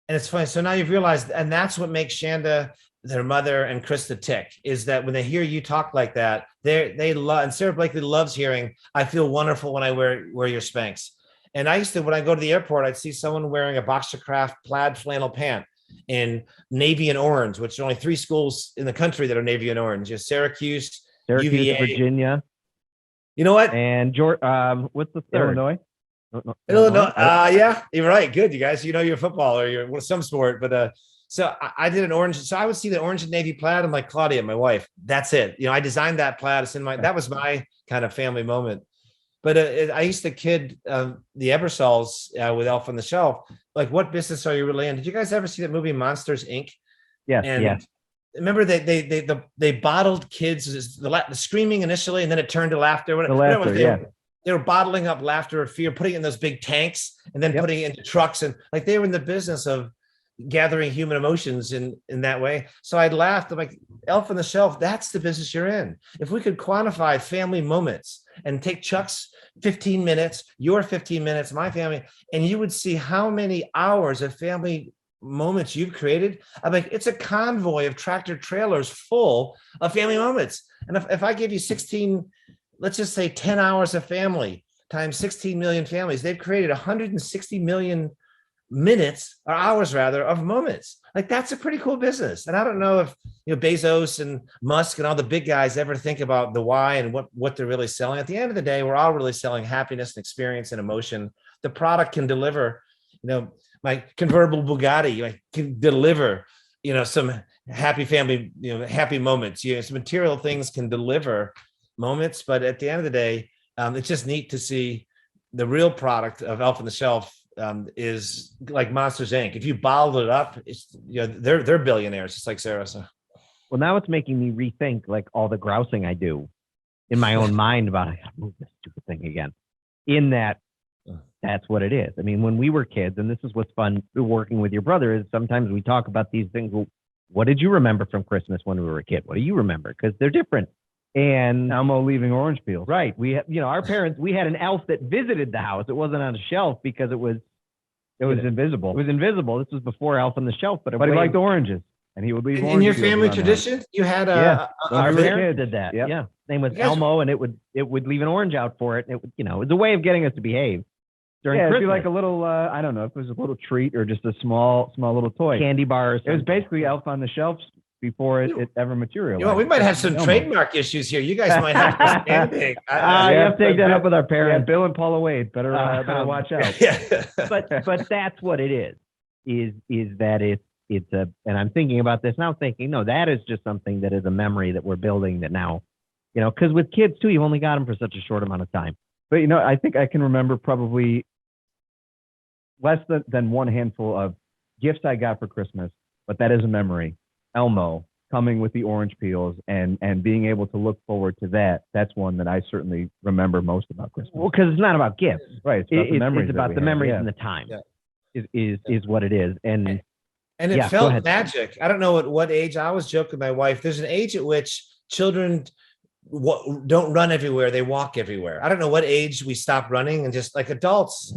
And it's funny. So now you've realized, and that's what makes Shanda, their mother, and Krista tick, is that when they hear you talk like that, they love. And Sarah Blakely loves hearing, "I feel wonderful when I wear your Spanx." And I used to, when I go to the airport, I'd see someone wearing a Boxercraft plaid flannel pant in navy and orange, which are only 3 schools in the country that are navy and orange. Just Syracuse, UVA, Virginia. You know what? And George, what's the third? Illinois. Illinois. Yeah, you're right. Good, you guys. You know your football or your some sport, but so I did an orange. So I would see the orange and navy plaid. I'm like, Claudia, my wife. That's it. You know, I designed that plaid. It's in my. That was my kind of family moment. But I used to kid the Ebersols with Elf on the Shelf. Like, what business are you really in? Did you guys ever see that movie Monsters Inc? Yes. And yes. remember they bottled kids, the screaming initially, and then it turned to laughter. The laughter, They were bottling up laughter or fear, putting it in those big tanks, and then putting it into trucks, and like they were in the business of gathering human emotions in that way. So I laughed. I'm like, Elf on the Shelf, that's the business you're in. If we could quantify family moments and take Chuck's 15 minutes, your 15 minutes, my family, and you would see how many hours of family moments you've created. I'm like, it's a convoy of tractor trailers full of family moments. And if I give you 16, let's just say 10 hours of family times 16 million families, they've created 160 million minutes or hours rather of moments. Like, that's a pretty cool business. And I don't know if Bezos and Musk and all the big guys ever think about the why and what they're really selling. At the end of the day, we're all really selling happiness and experience and emotion. The product can deliver, my convertible Bugatti can deliver, some happy family, happy moments. Some material things can deliver moments, but at the end of the day, it's just neat to see the real product of Elf on the Shelf is like Monsters Inc. If you bottled it up, it's they're billionaires, just like Sarah. So. Well, now it's making me rethink like all the grousing I do in my own mind about I gotta move this stupid thing again. In that's what it is. I mean, when we were kids, and this is what's fun working with your brother, is sometimes we talk about these things. Well, what did you remember from Christmas when we were a kid? What do you remember? Because they're different. And Elmo leaving orange peels. Right. We our parents, we had an elf that visited the house. It wasn't on a shelf because it was invisible. It was invisible. This was before Elf on the Shelf, but he liked oranges, and he would leave. In your family tradition, you had our parents did that. Yep. Yeah, his name was Elmo, and it would leave an orange out for it. And it would, it was a way of getting us to behave during Christmas. It'd be like a little, I don't know if it was a little treat or just a small little toy, candy bar. It was basically Elf on the Shelf before it ever materialized. We might have some trademark issues here. You guys might have to standing. You have to take that up with our parents. Yeah, Bill and Paula Wade better watch out. Yeah. but that's what it is that it's a, and I'm thinking about this now thinking, no, that is just something that is a memory that we're building that now, because with kids too, you've only got them for such a short amount of time. But, I think I can remember probably less than one handful of gifts I got for Christmas, but that is a memory. Elmo coming with the orange peels and being able to look forward to that. That's one that I certainly remember most about Christmas. Well, because it's not about gifts. Right. It's about the memories. It's about the memories and the time is what it is. And it felt magic. I don't know at what age. I was joking with my wife. There's an age at which children don't run everywhere, they walk everywhere. I don't know what age we stopped running, and just like adults,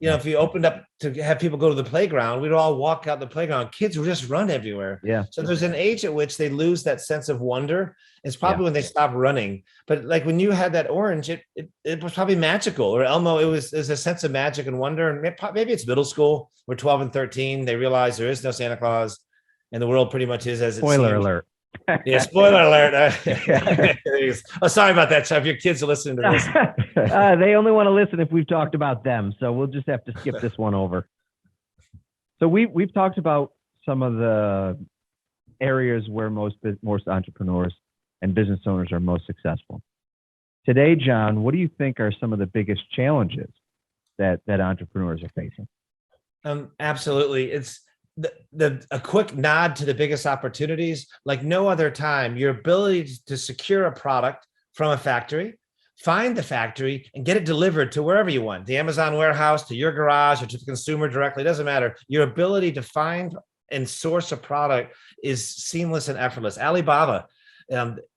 if you opened up to have people go to the playground, we'd all walk out the playground. Kids would just run everywhere. Yeah. So there's an age at which they lose that sense of wonder. It's probably when they stop running. But like when you had that orange, it was probably magical. Or Elmo, it was a sense of magic and wonder. And maybe it's middle school. We're 12 and 13. They realize there is no Santa Claus, and the world pretty much is as it seems. Spoiler alert. Yeah, spoiler alert. Oh, sorry about that, Chuck. Your kids are listening to this. They only want to listen if we've talked about them, so we'll just have to skip this one over. So we've talked about some of the areas where most entrepreneurs and business owners are most successful. Today, John, what do you think are some of the biggest challenges that entrepreneurs are facing? Absolutely. It's a quick nod to the biggest opportunities. Like no other time, your ability to secure a product from a factory, find the factory and get it delivered to wherever you want, the Amazon warehouse, to your garage, or to the consumer directly, it doesn't matter. Your ability to find and source a product is seamless and effortless. Alibaba,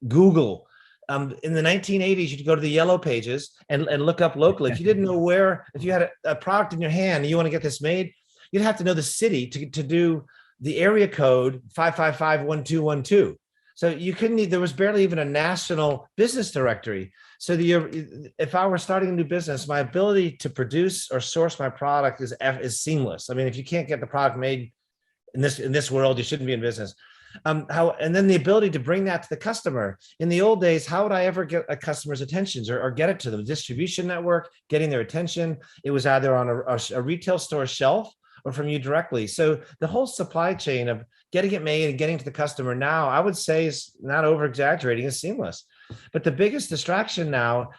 Google. In the 1980s, you'd go to the yellow pages and look up locally. If you didn't know if you had a product in your hand and you want to get this made, you'd have to know the city to do the area code 5551212. So you couldn't, there was barely even a national business directory. So if I were starting a new business, my ability to produce or source my product is seamless. I mean, if you can't get the product made in this world, you shouldn't be in business. And then the ability to bring that to the customer. In the old days, how would I ever get a customer's attention or get it to them? Distribution network, getting their attention. It was either on a retail store shelf or from you directly. So the whole supply chain of getting it made and getting to the customer now, I would say, is not over exaggerating, is seamless. But the biggest distraction now,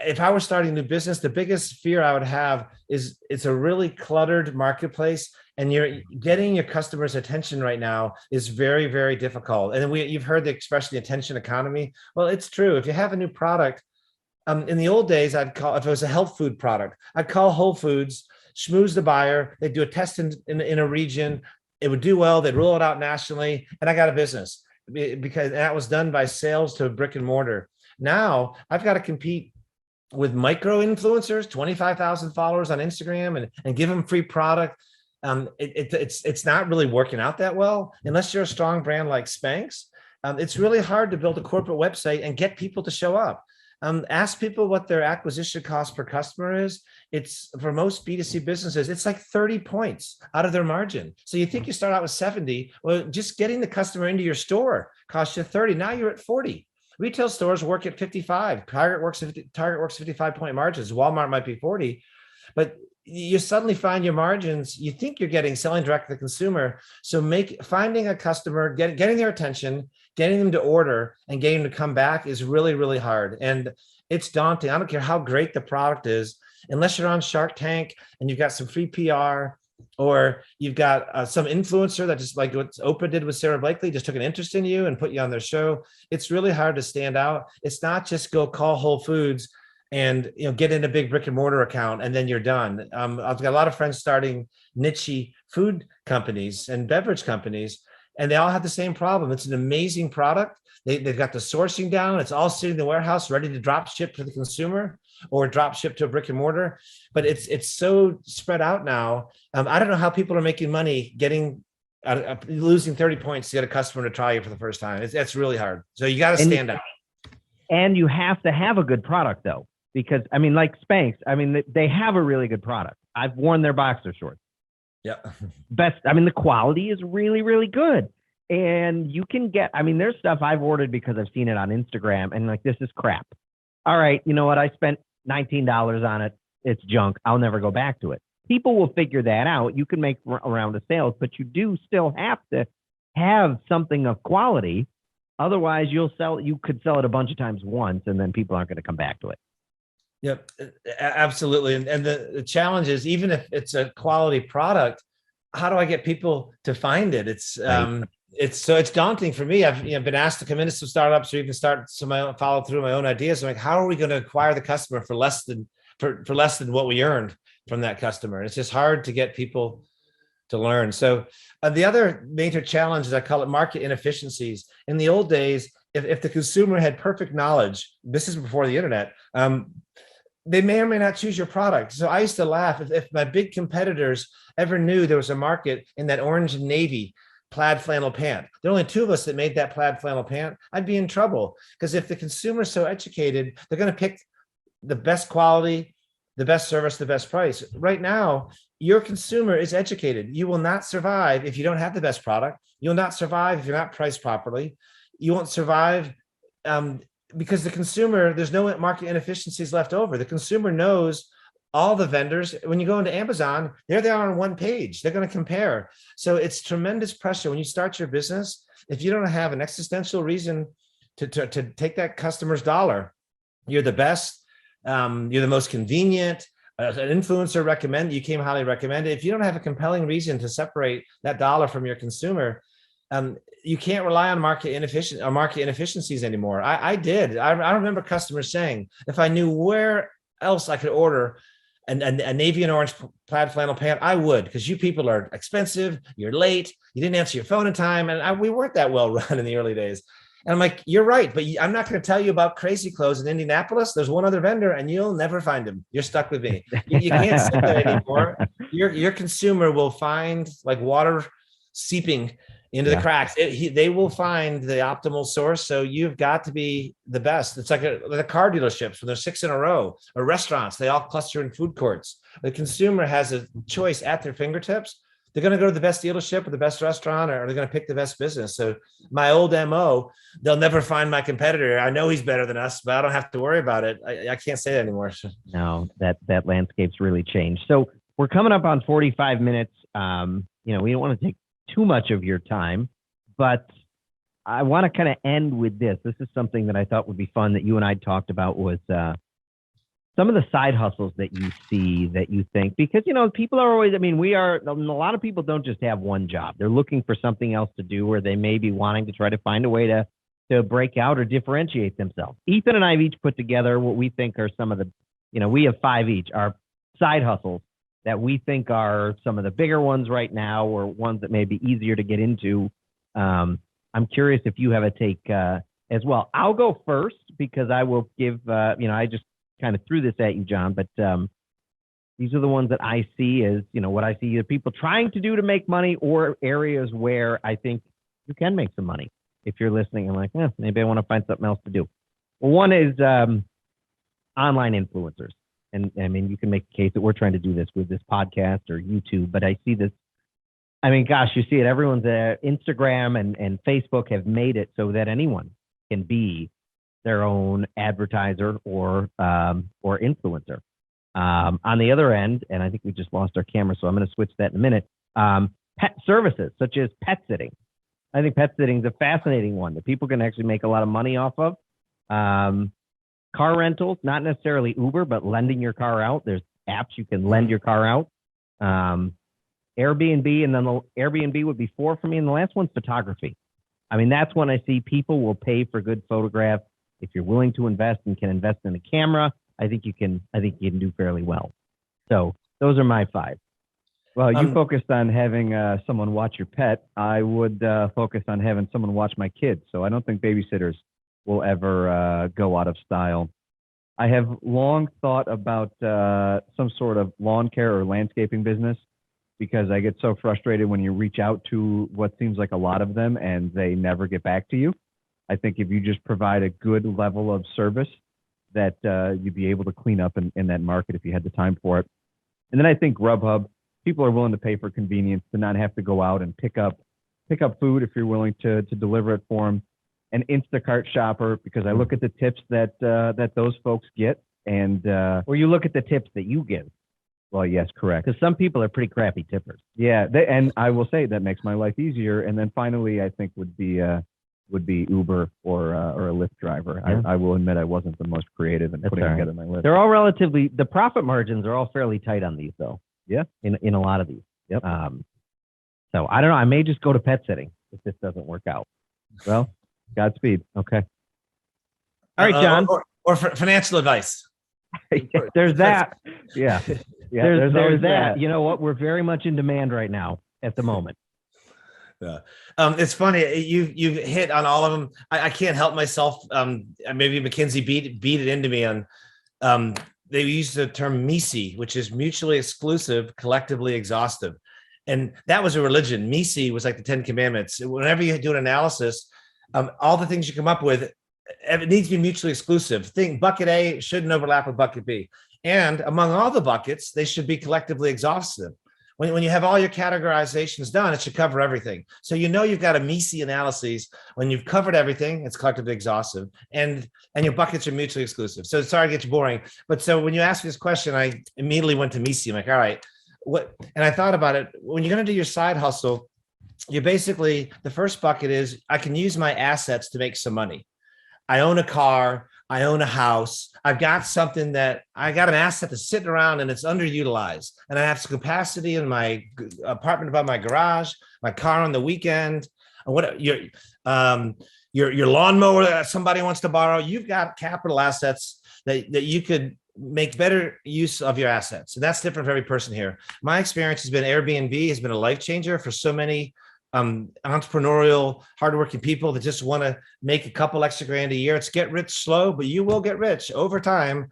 if I were starting a new business, the biggest fear I would have is it's a really cluttered marketplace, and you're getting your customers' attention right now is very, very difficult. And then you've heard the expression, the attention economy. Well, it's true. If you have a new product, in the old days, if it was a health food product, I'd call Whole Foods, schmooze the buyer. They'd do a test in a region. It would do well. They'd roll it out nationally, and I got a business because that was done by sales to a brick and mortar. Now I've got to compete with micro influencers, 25,000 followers on Instagram, and give them free product. It's not really working out that well unless you're a strong brand like Spanx. It's really hard to build a corporate website and get people to show up. Ask people what their acquisition cost per customer is. It's for most B2C businesses, it's like 30 points out of their margin. So you think you start out with 70, well, just getting the customer into your store costs you 30. Now you're at 40. Retail stores work at 55. Target works 55-point margins. Walmart might be 40, but you suddenly find your margins. You think you're selling direct to the consumer. So finding a customer, getting their attention, getting them to order, and getting them to come back is really, really hard. And it's daunting. I don't care how great the product is, unless you're on Shark Tank and you've got some free PR, or you've got some influencer that, just like what Oprah did with Sarah Blakely, just took an interest in you and put you on their show. It's really hard to stand out. It's not just go call Whole Foods and get in a big brick and mortar account and then you're done. I've got a lot of friends starting niche food companies and beverage companies, and they all have the same problem. It's an amazing product. They've got the sourcing down. It's all sitting in the warehouse ready to drop ship to the consumer or drop ship to a brick and mortar. But it's so spread out now. I don't know how people are making money losing 30 points to get a customer to try you for the first time. That's really hard. So you got to stand out. And you have to have a good product, though, because like Spanx, they have a really good product. I've worn their boxer shorts. Yeah. The quality is really, really good. And you can get, there's stuff I've ordered because I've seen it on Instagram and this is crap. All right. You know what? I spent $19 on it. It's junk. I'll never go back to it. People will figure that out. You can make around the sales, but you do still have to have something of quality. Otherwise you could sell it a bunch of times once and then people aren't going to come back to it. Yep, absolutely. And the challenge is, even if it's a quality product, how do I get people to find it? It's daunting for me. I've been asked to come into some startups or even follow through my own ideas. I'm like, how are we going to acquire the customer for less than what we earned from that customer? And it's just hard to get people to learn. So the other major challenge is, I call it market inefficiencies. In the old days, if the consumer had perfect knowledge, this is before the internet, they may or may not choose your product. So I used to laugh if my big competitors ever knew there was a market in that orange and navy plaid flannel pant. There are only two of us that made that plaid flannel pant. I'd be in trouble, because if the consumer's so educated, they're going to pick the best quality, the best service, the best price. Right now, your consumer is educated. You will not survive if you don't have the best product. You'll not survive if you're not priced properly. You won't survive because the consumer, there's no market inefficiencies left over. The consumer knows all the vendors, when you go into Amazon, there they are on one page. They're going to compare. So it's tremendous pressure when you start your business. If you don't have an existential reason to take that customer's dollar, you're the best. You're the most convenient. An influencer you came highly recommended. If you don't have a compelling reason to separate that dollar from your consumer, you can't rely on market inefficiencies anymore. I did. I remember customers saying, if I knew where else I could order a navy and orange plaid flannel pant, I would, because you people are expensive, you're late, you didn't answer your phone in time, and we weren't that well run in the early days. And I'm like, you're right, but I'm not going to tell you about Crazy Clothes in Indianapolis. There's one other vendor, and you'll never find him. You're stuck with me. You can't sit there anymore. Your consumer will find, like water seeping into the cracks. They will find the optimal source. So you've got to be the best. It's like the car dealerships when there's 6 in a row, or restaurants, they all cluster in food courts. The consumer has a choice at their fingertips. They're going to go to the best dealership or the best restaurant, or they're going to pick the best business. So my old MO, they'll never find my competitor. I know he's better than us, but I don't have to worry about it. I can't say that anymore. No, that landscape's really changed. So we're coming up on 45 minutes. We don't want to take too much of your time, but I want to kind of end with this. This is something that I thought would be fun that you and I talked about, was some of the side hustles that you see that you think, because, people are always, a lot of people don't just have one job. They're looking for something else to do, or they may be wanting to try to find a way to break out or differentiate themselves. Ethan and I have each put together what we think are some of the, we have 5 each, our side hustles that we think are some of the bigger ones right now, or ones that may be easier to get into. I'm curious if you have a take as well. I'll go first because I will give, I just kind of threw this at you, John, but these are the ones that I see as, what I see either people trying to do to make money, or areas where I think you can make some money. If you're listening and like, maybe I want to find something else to do. Well, one is online influencers. And I mean, you can make a case that we're trying to do this with this podcast or YouTube, but I see this. I mean, gosh, you see it. Everyone's Instagram and Facebook have made it so that anyone can be their own advertiser or influencer. On the other end, and I think we just lost our camera, so I'm going to switch that in a minute. Pet services such as pet sitting. I think pet sitting is a fascinating one that people can actually make a lot of money off of. Car rentals, not necessarily Uber, but lending your car out. There's apps you can lend your car out. Airbnb, and then the Airbnb would be 4 for me. And the last one's photography. I mean, that's when I see people will pay for good photographs. If you're willing to invest and can invest in a camera, I think you can do fairly well. So those are my 5. Well, you focused on having someone watch your pet. I would focus on having someone watch my kids. So I don't think babysitters will ever go out of style. I have long thought about some sort of lawn care or landscaping business, because I get so frustrated when you reach out to what seems like a lot of them and they never get back to you. I think if you just provide a good level of service, that you'd be able to clean up in that market if you had the time for it. And then I think Grubhub, people are willing to pay for convenience, to not have to go out and pick up food if you're willing to deliver it for them. An Instacart shopper, because I look at the tips that those folks get, and or you look at the tips that you give. Well, yes, correct. Because some people are pretty crappy tippers. Yeah, and I will say that makes my life easier. And then finally, I think would be Uber or a Lyft driver. Yeah. I will admit I wasn't the most creative in putting together my list. They're all the profit margins are all fairly tight on these, though. Yeah, in a lot of these. Yep. So I don't know. I may just go to pet sitting if this doesn't work out. Well, Godspeed. Okay. All right, John. Or financial advice. There's that. Yeah. There's that. You know what? We're very much in demand right now at the moment. Yeah. It's funny. You've hit on all of them. I can't help myself. Maybe McKinsey beat it into me on, they use the term MISI, which is mutually exclusive, collectively exhaustive. And that was a religion. MISI was like the 10 Commandments. Whenever you do an analysis, all the things you come up with, it needs to be mutually exclusive. Bucket A shouldn't overlap with bucket B. And among all the buckets, they should be collectively exhaustive. when you have all your categorizations done, it should cover everything. So you've got a MECE analysis when you've covered everything. It's collectively exhaustive, and your buckets are mutually exclusive. So sorry to get you boring, but so when you asked me this question, I immediately went to MECE. I'm like, all right, what? And I thought about it. When you're going to do your side hustle, you're basically, the first bucket is I can use my assets to make some money. I own a car. I own a house. I've got something that I got an asset that's sitting around and it's underutilized. And I have some capacity in my apartment above my garage, my car on the weekend, what your lawnmower that somebody wants to borrow. You've got capital assets that you could make better use of your assets. And that's different for every person here. My experience has been Airbnb has been a life changer for so many entrepreneurial, hardworking people that just want to make a couple extra grand a year. It's get rich slow, but you will get rich over time,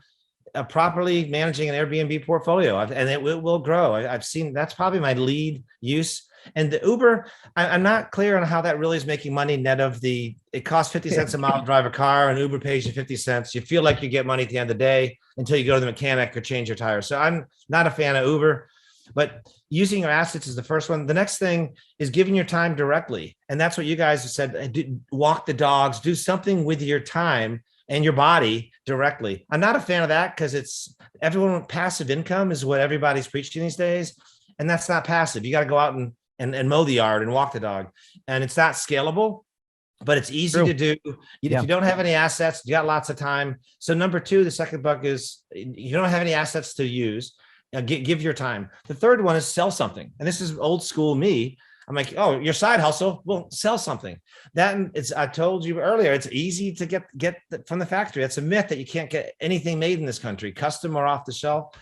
properly managing an Airbnb portfolio, and it will grow. I've seen that's probably my lead use. And the Uber, I'm not clear on how that really is making money net of it costs 50 cents a mile to drive a car and Uber pays you 50 cents. You feel like you get money at the end of the day until you go to the mechanic or change your tires. So I'm not a fan of Uber. But using your assets is the first one. The next thing is giving your time directly. And that's what you guys have said. Walk the dogs, do something with your time and your body directly. I'm not a fan of that because passive income is what everybody's preaching these days. And that's not passive. You got to go out and mow the yard and walk the dog. And it's not scalable, but it's easy to do. If you don't have any assets, you got lots of time. So number two, the second bucket is you don't have any assets to use. Give your time. The third one is sell something. And this is old school me. I'm like, oh, your side hustle, well, sell something. I told you earlier, it's easy to get from the factory. That's a myth that you can't get anything made in this country, custom or off the shelf.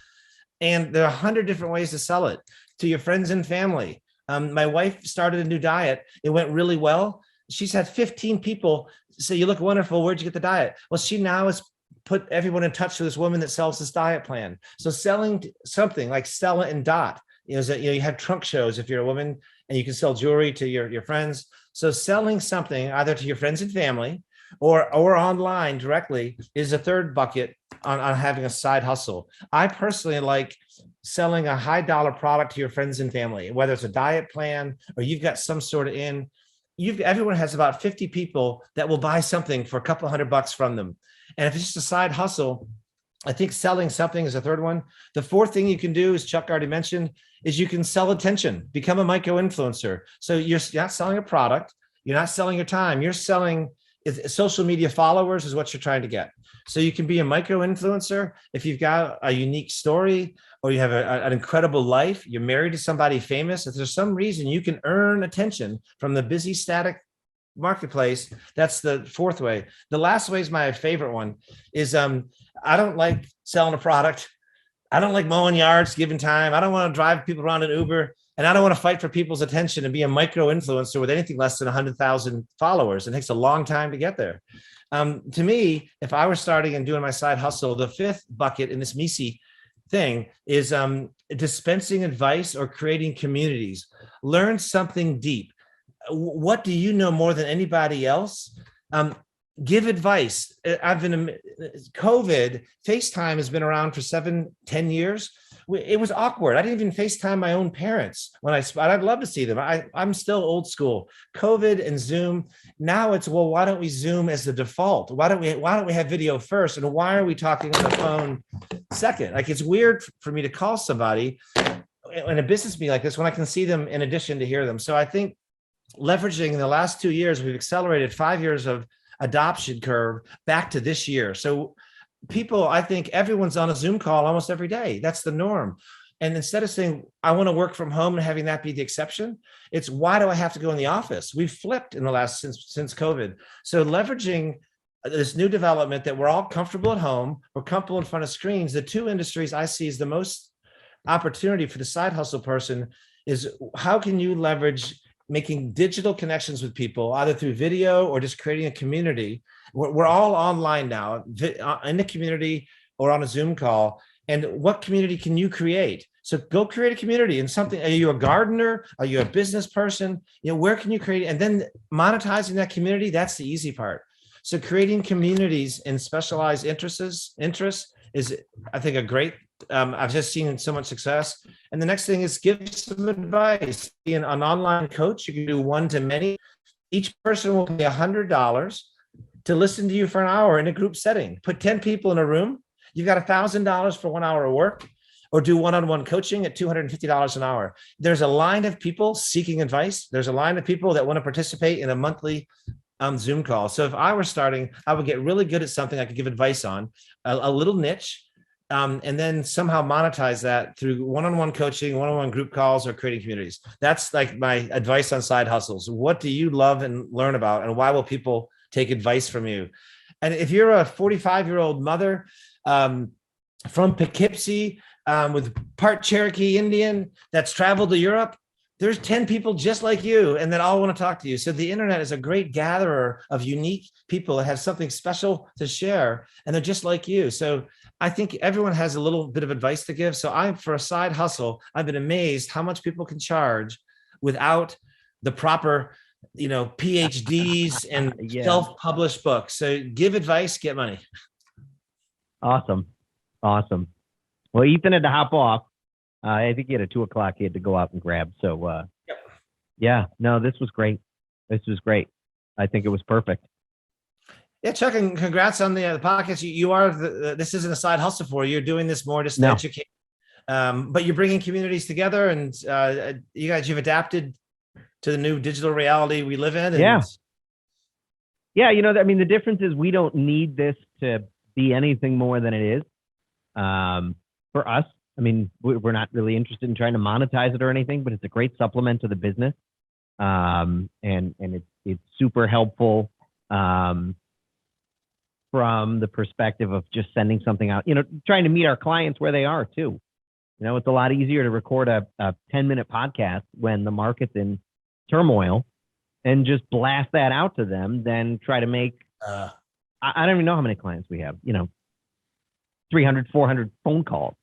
And there are 100 different ways to sell it to your friends and family. My wife started a new diet. It went really well. She's had 15 people say, you look wonderful. Where'd you get the diet? Well, she now is put everyone in touch with this woman that sells this diet plan. So selling something like Stella and Dot, you have trunk shows if you're a woman and you can sell jewelry to your friends. So selling something either to your friends and family or online directly is a third bucket on having a side hustle. I personally like selling a high dollar product to your friends and family, whether it's a diet plan or you've got some sort of everyone has about 50 people that will buy something for a couple $100 from them. And if it's just a side hustle, I think selling something is a third one. The fourth thing you can do, as Chuck already mentioned, is you can sell attention, become a micro influencer. So you're not selling a product. You're not selling your time. You're selling social media followers is what you're trying to get. So you can be a micro influencer if you've got a unique story or you have an incredible life. You're married to somebody famous. If there's some reason you can earn attention from the busy, static marketplace, that's the fourth way. The last way is my favorite one is I don't like selling a product. I don't like mowing yards, giving time. I don't want to drive people around in Uber, and I don't want to fight for people's attention and be a micro influencer with anything less than 100,000 followers. It takes a long time to get there. To me, if I were starting and doing my side hustle, the fifth bucket in this MECE thing is dispensing advice or creating communities. Learn something deep. What do you know more than anybody else? Give advice. COVID, FaceTime has been around for 7-10 years. It was awkward. I didn't even FaceTime my own parents I'd love to see them. I'm still old school. COVID and Zoom. Now it's, well, why don't we Zoom as the default? Why don't we have video first? And why are we talking on the phone second? Like, it's weird for me to call somebody in a business meeting like this when I can see them in addition to hear them. So I think leveraging in the last 2 years, we've accelerated 5 years of adoption curve back to this year. So people, I think everyone's on a Zoom call almost every day. That's the norm. And instead of saying, I want to work from home and having that be the exception, it's why do I have to go in the office? We've flipped in the last since COVID. So leveraging this new development that we're all comfortable at home, we're comfortable in front of screens. The two industries I see as the most opportunity for the side hustle person is how can you leverage making digital connections with people, either through video or just creating a community. We're all online now in the community or on a Zoom call. And what community can you create? So go create a community and something. Are you a gardener? Are you a business person? Where can you create? And then monetizing that community, that's the easy part. So creating communities in specialized interests is, I think, a great I've just seen so much success. And the next thing is give some advice. Being an online coach, you can do one-to-many. Each person will pay $100 to listen to you for an hour in a group setting. Put 10 people in a room. You've got $1,000 for 1 hour of work, or do one-on-one coaching at $250 an hour. There's a line of people seeking advice. There's a line of people that want to participate in a monthly Zoom call. So if I were starting, I would get really good at something I could give advice on, a little niche, and then somehow monetize that through one-on-one coaching, one-on-one group calls, or creating communities. That's like my advice on side hustles. What do you love and learn about, and why will people take advice from you? And if you're a 45-year-old mother from Poughkeepsie, with part Cherokee Indian that's traveled to Europe, there's 10 people just like you, and that all want to talk to you. So the internet is a great gatherer of unique people that have something special to share, and they're just like you. So I think everyone has a little bit of advice to give. So for a side hustle, I've been amazed how much people can charge without the proper, PhDs and self-published books. So give advice, get money. Awesome. Well, Ethan had to hop off. I think he had a 2:00 he had to go out and grab. So, yeah, no, this was great. I think it was perfect. Yeah, Chuck, and congrats on the podcast. You are this isn't a side hustle for you. You're doing this more just to educate, but you're bringing communities together, and you've adapted to the new digital reality we live in. And yeah. The difference is we don't need this to be anything more than it is. For us, we're not really interested in trying to monetize it or anything, but it's a great supplement to the business. And it's super helpful from the perspective of just sending something out, trying to meet our clients where they are too. It's a lot easier to record a 10-minute podcast when the market's in turmoil and just blast that out to them than try to make, I don't even know how many clients we have, 300, 400 phone calls,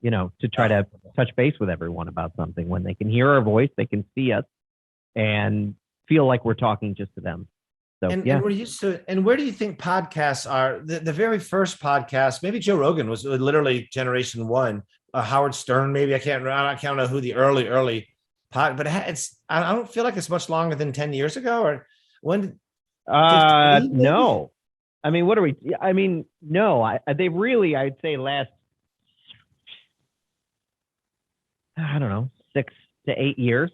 to try to touch base with everyone about something when they can hear our voice, they can see us and feel like we're talking just to them. So, and we're used to, and where do you think podcasts are? The very first podcast, maybe Joe Rogan was literally generation one, Howard Stern, maybe I can't know who the early pod, but I don't feel like it's much longer than 10 years ago, or when? No. What are we? No. They really, I'd say last, I don't know, 6 to 8 years.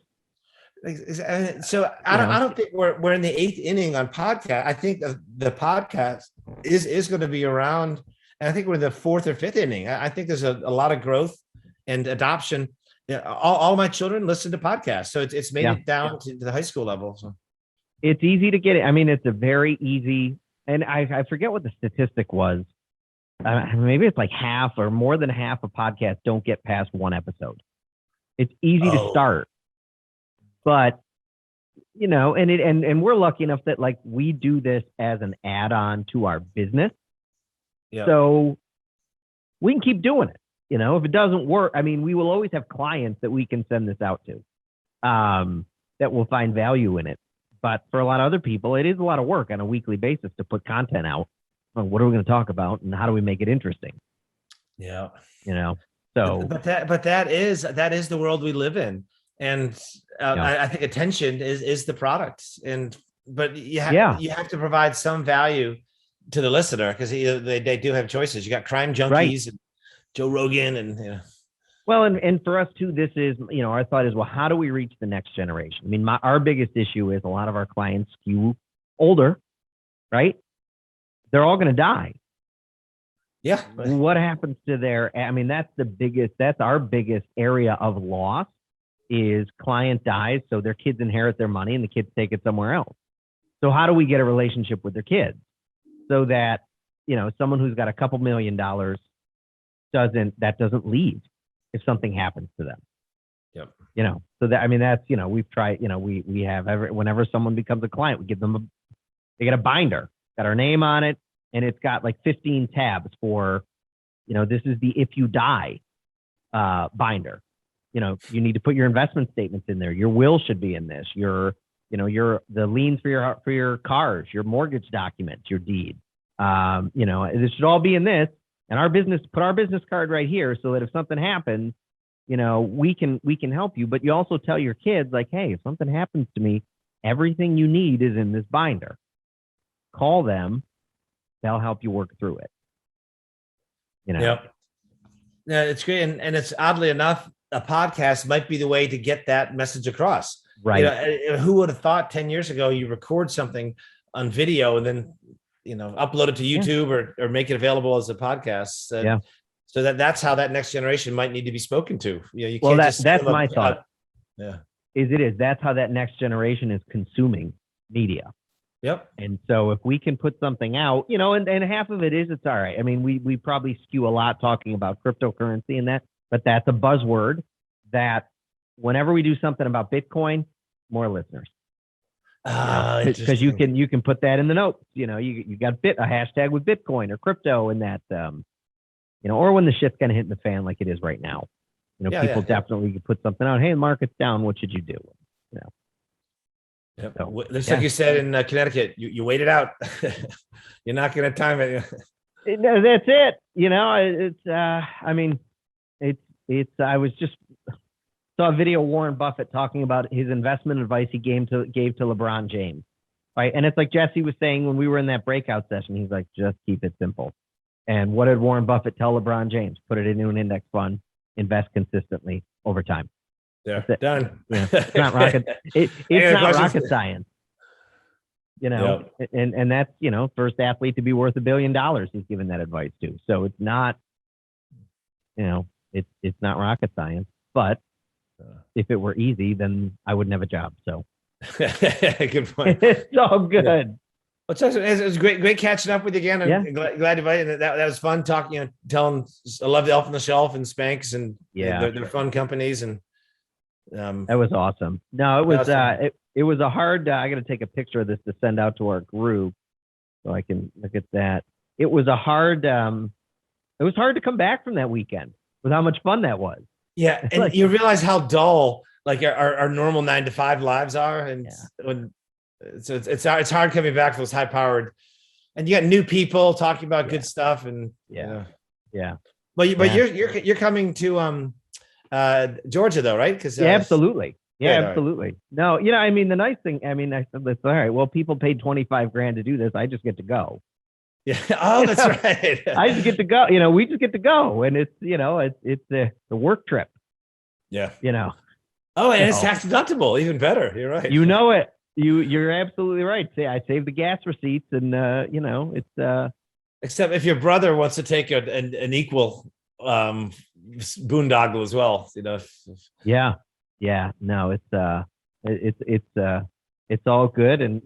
So I don't think we're in the 8th inning on podcast. I think the podcast is going to be around, and I think we're in the 4th or 5th inning. I think there's a lot of growth and adoption. All my children listen to podcasts, so it's made it down to the high school level. So it's easy to get it. It's a very easy. And I forget what the statistic was. Maybe it's like half or more than half of podcasts don't get past one episode. It's easy to start, but and we're lucky enough that like we do this as an add-on to our business. Yeah. So we can keep doing it. If it doesn't work, we will always have clients that we can send this out to, that will find value in it. But for a lot of other people, it is a lot of work on a weekly basis to put content out. Well, what are we going to talk about, and how do we make it interesting? Yeah, So, but that is the world we live in, and I think attention is the product. But you have to provide some value to the listener, because they do have choices. You got crime junkies and Joe Rogan, and Well, and for us too, this is, our thought is, well, how do we reach the next generation? Our biggest issue is a lot of our clients skew older, right? They're all going to die. Yeah. What happens to that's our biggest area of loss, is client dies. So their kids inherit their money and the kids take it somewhere else. So how do we get a relationship with their kids so that, someone who's got a couple $1 million doesn't leave if something happens to them? Yep. So that's, we've tried, we have whenever someone becomes a client, we give them they get a binder, got our name on it, and it's got like 15 tabs for, this is the if you die binder. You need to put your investment statements in there. Your will should be in this. The liens for your cars, your mortgage documents, your deed. This should all be in this. And put our business card right here so that if something happens, we can help you. But you also tell your kids like, hey, if something happens to me, everything you need is in this binder. Call them. They'll help you work through it. Yep. Yeah, it's great. And it's oddly enough, a podcast might be the way to get that message across. Right. Who would have thought 10 years ago you record something on video and then, upload it to YouTube or make it available as a podcast. So that's how that next generation might need to be spoken to. You can't that's my thought. Yeah. That's how that next generation is consuming media. Yep. And so if we can put something out, and half of it is, it's all right. I mean, we probably skew a lot talking about cryptocurrency and that, but that's a buzzword that whenever we do something about Bitcoin, more listeners. Because you can put that in the notes. You got a hashtag with Bitcoin or crypto and that, or when the shit's kind of hitting the fan like it is right now. People definitely could put something out. Hey, the market's down. What should you do? Yep. So, looks like you said in Connecticut, you wait it out. You're not going to time it. That's it. I was just saw a video of Warren Buffett talking about his investment advice he gave to LeBron James. Right. And it's like Jesse was saying when we were in that breakout session, he's like, just keep it simple. And what did Warren Buffett tell LeBron James? Put it into an index fund, invest consistently over time. Yeah, done. It's not rocket. It's not rocket science. And that's first athlete to be worth $1 billion. He's given that advice to. So it's not, it's not rocket science. But if it were easy, then I wouldn't have a job. So good point. It's all good. Yeah. Well, it was great catching up with you again. I'm glad you invited. That was fun talking. Telling I love the Elf on the Shelf and Spanx and they're fun companies and. That was awesome. No, it was it was a hard. I got to take a picture of this to send out to our group so I can look at that. It was a hard. It was hard to come back from that weekend with how much fun that was. Yeah, and you realize how dull like our normal 9-to-5 lives are, and so it's hard coming back to those high powered, and you got new people talking about good stuff, and But you're coming to Georgia though, right? Because absolutely. Yeah, right. absolutely. No, the nice thing, I said, that's all right. Well, people paid $25,000 to do this. I just get to go. Yeah. Oh, that's right. I just get to go. We just get to go, and it's the work trip. Yeah. Oh, and it's tax deductible. Even better. You're right. It. You're absolutely right. Say I saved the gas receipts, and it's. Except if your brother wants to take an equal boondoggle as well, Yeah. No, it's all good. And,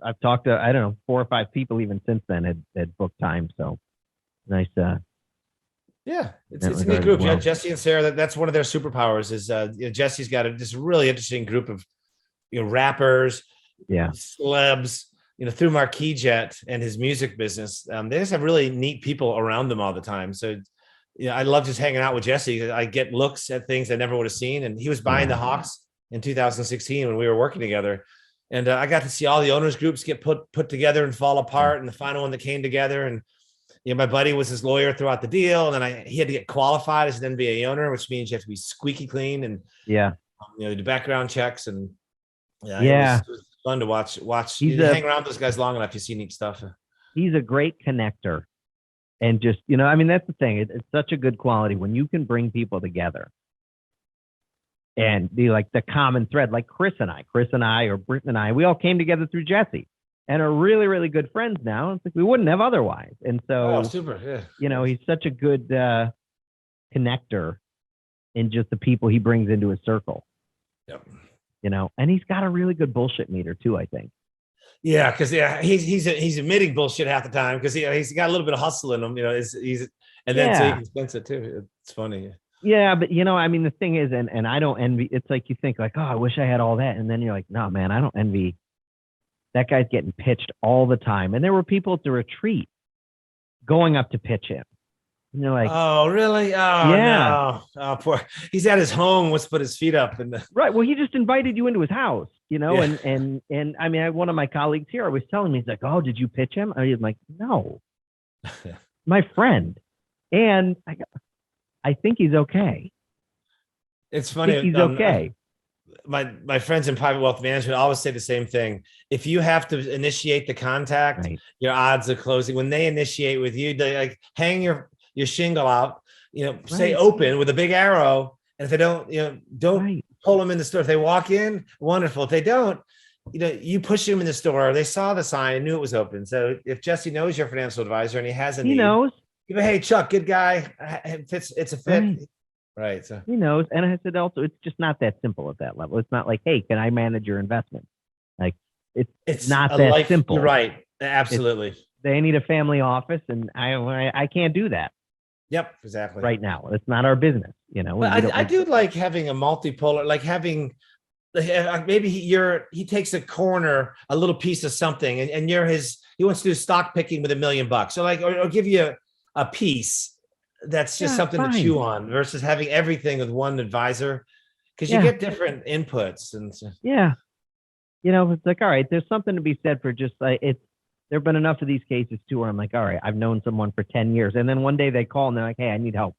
I've talked to, I don't know, 4 or 5 people even since then had booked time. So nice. It's a neat group. Well. Jesse and Sarah, that's one of their superpowers is, Jesse's got this really interesting group of, rappers, celebs, through Marquis Jet and his music business. They just have really neat people around them all the time. So, I love just hanging out with Jesse. I get looks at things I never would have seen. And he was buying the Hawks in 2016 when we were working together. And I got to see all the owners groups get put together and fall apart. And the final one that came together. And, my buddy was his lawyer throughout the deal. And then he had to get qualified as an NBA owner, which means you have to be squeaky clean and, do background checks. And it was fun to watch. Hang around those guys long enough, you see neat stuff. He's a great connector. And just, that's the thing. It's such a good quality when you can bring people together and be like the common thread, like Chris and I, or Britton and I, we all came together through Jesse and are really, really good friends now. It's like we wouldn't have otherwise. And so, super. Yeah. He's such a good connector in just the people he brings into his circle. Yep. And he's got a really good bullshit meter too, I think. Yeah, because he's admitting bullshit half the time because he's got a little bit of hustle in him. So he can sense it too. It's funny. Yeah, but the thing is, and I don't envy. It's like you think like, oh, I wish I had all that, and then you're like, no, man, I don't envy. That guy's getting pitched all the time, and there were people at the retreat going up to pitch him. Like, oh, really? Oh, yeah. No. Oh, poor. He's at his home. Let's put his feet up. Right. Well, he just invited you into his house, and one of my colleagues here was telling me, he's like, oh, did you pitch him? I was like, no, my friend. And I think he's okay. It's I funny. think he's okay. My friends in private wealth management always say the same thing. If you have to initiate the contact, Right. your odds of closing. When they initiate with you, they like hang your shingle out. Say Right. open with a big arrow. And if they don't, don't Right. pull them in the store. If they walk in, wonderful. If they don't, you push them in the store. They saw the sign and knew it was open. So if Jesse knows your financial advisor and he has a He need, knows. you go, hey Chuck, good guy. It's a fit. Right. Right. So He knows. And I said also, it's just not that simple at that level. It's not like, hey, can I manage your investment? Like it's not a that life, simple. You're right. Absolutely. They need a family office, and I can't do that Yep. Exactly. right now. It's not our business, you know. But and we don't I do like having a multipolar, like having maybe he takes a corner, a little piece of something, and he wants to do stock picking with $1 million. So like, or give you a piece that's just Yeah, something fine. to chew on versus having everything with one advisor, because you Yeah. get different inputs and so. Yeah. It's like, all right, there's something to be said for just like there have been enough of these cases too where I'm like, all right, I've known someone for 10 years. And then one day they call and they're like, hey, I need help.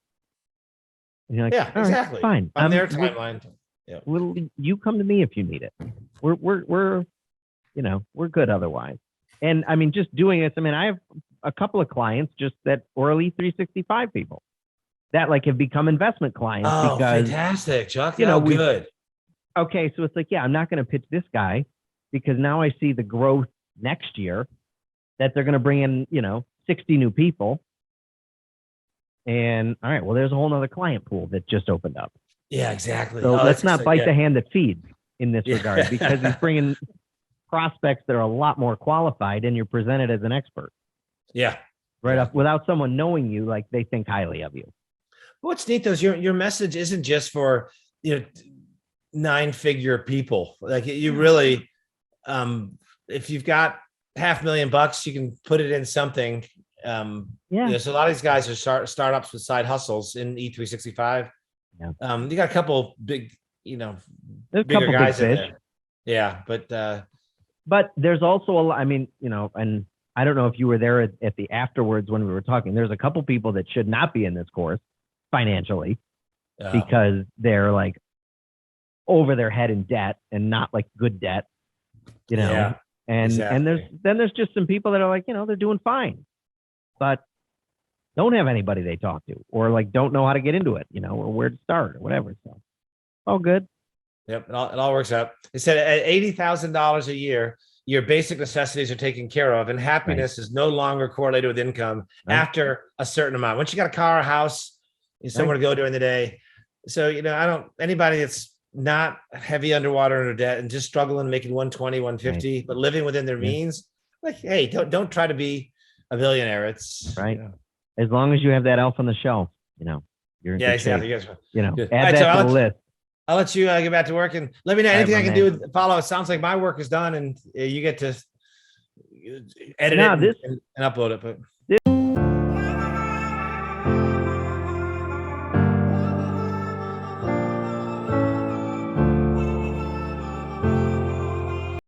And you're like, Yeah, all right, exactly. fine. On their we'll- timeline. Yeah. you come to me if you need it. We're good otherwise. And I mean, just doing this, I mean, I have a couple of clients just that early 365 people that like have become investment clients Oh, because, fantastic, Chuck. we- Good. okay, so it's like, yeah, I'm not going to pitch this guy because now I see the growth next year that they're going to bring in, 60 new people. And all right, well, there's a whole nother client pool that just opened up. Yeah, exactly. So let's that's not exciting. bite Yeah. the hand that feeds in this Yeah. regard because he's bringing prospects that are a lot more qualified and you're presented as an expert Yeah. right Yeah. up without someone knowing you, like they think highly of you. What's neat though is your message isn't just for 9-figure people. Like you really, if you've got $500,000, you can put it in something. Yeah. So a lot of these guys are startups with side hustles in E365. Yeah. You got a couple big, There's a bigger couple big guys in fish. there. Yeah, But there's also a lot, I mean, and I don't know if you were there at the afterwards when we were talking, there's a couple people that should not be in this course financially because they're like over their head in debt and not like good debt, Yeah, and exactly. there's just some people that are like, they're doing fine, but don't have anybody they talk to or like don't know how to get into it, or where to start or whatever. So all good. Yep, it all works out. It said at $80,000 a year, your basic necessities are taken care of, and happiness is no longer correlated with income after a certain amount. Once you got a car, a house, somewhere to go during the day. So anybody that's not heavy underwater under debt and just struggling, making 120, 150, but living within their means, like, hey, don't try to be a billionaire. It's right. As long as you have that elf on the shelf, you're in good exactly. shape. Good. Add that to the list. I'll let you get back to work and let me know All right, anything I my can man. do with follow. It sounds like my work is done and you get to edit No, it and upload it. But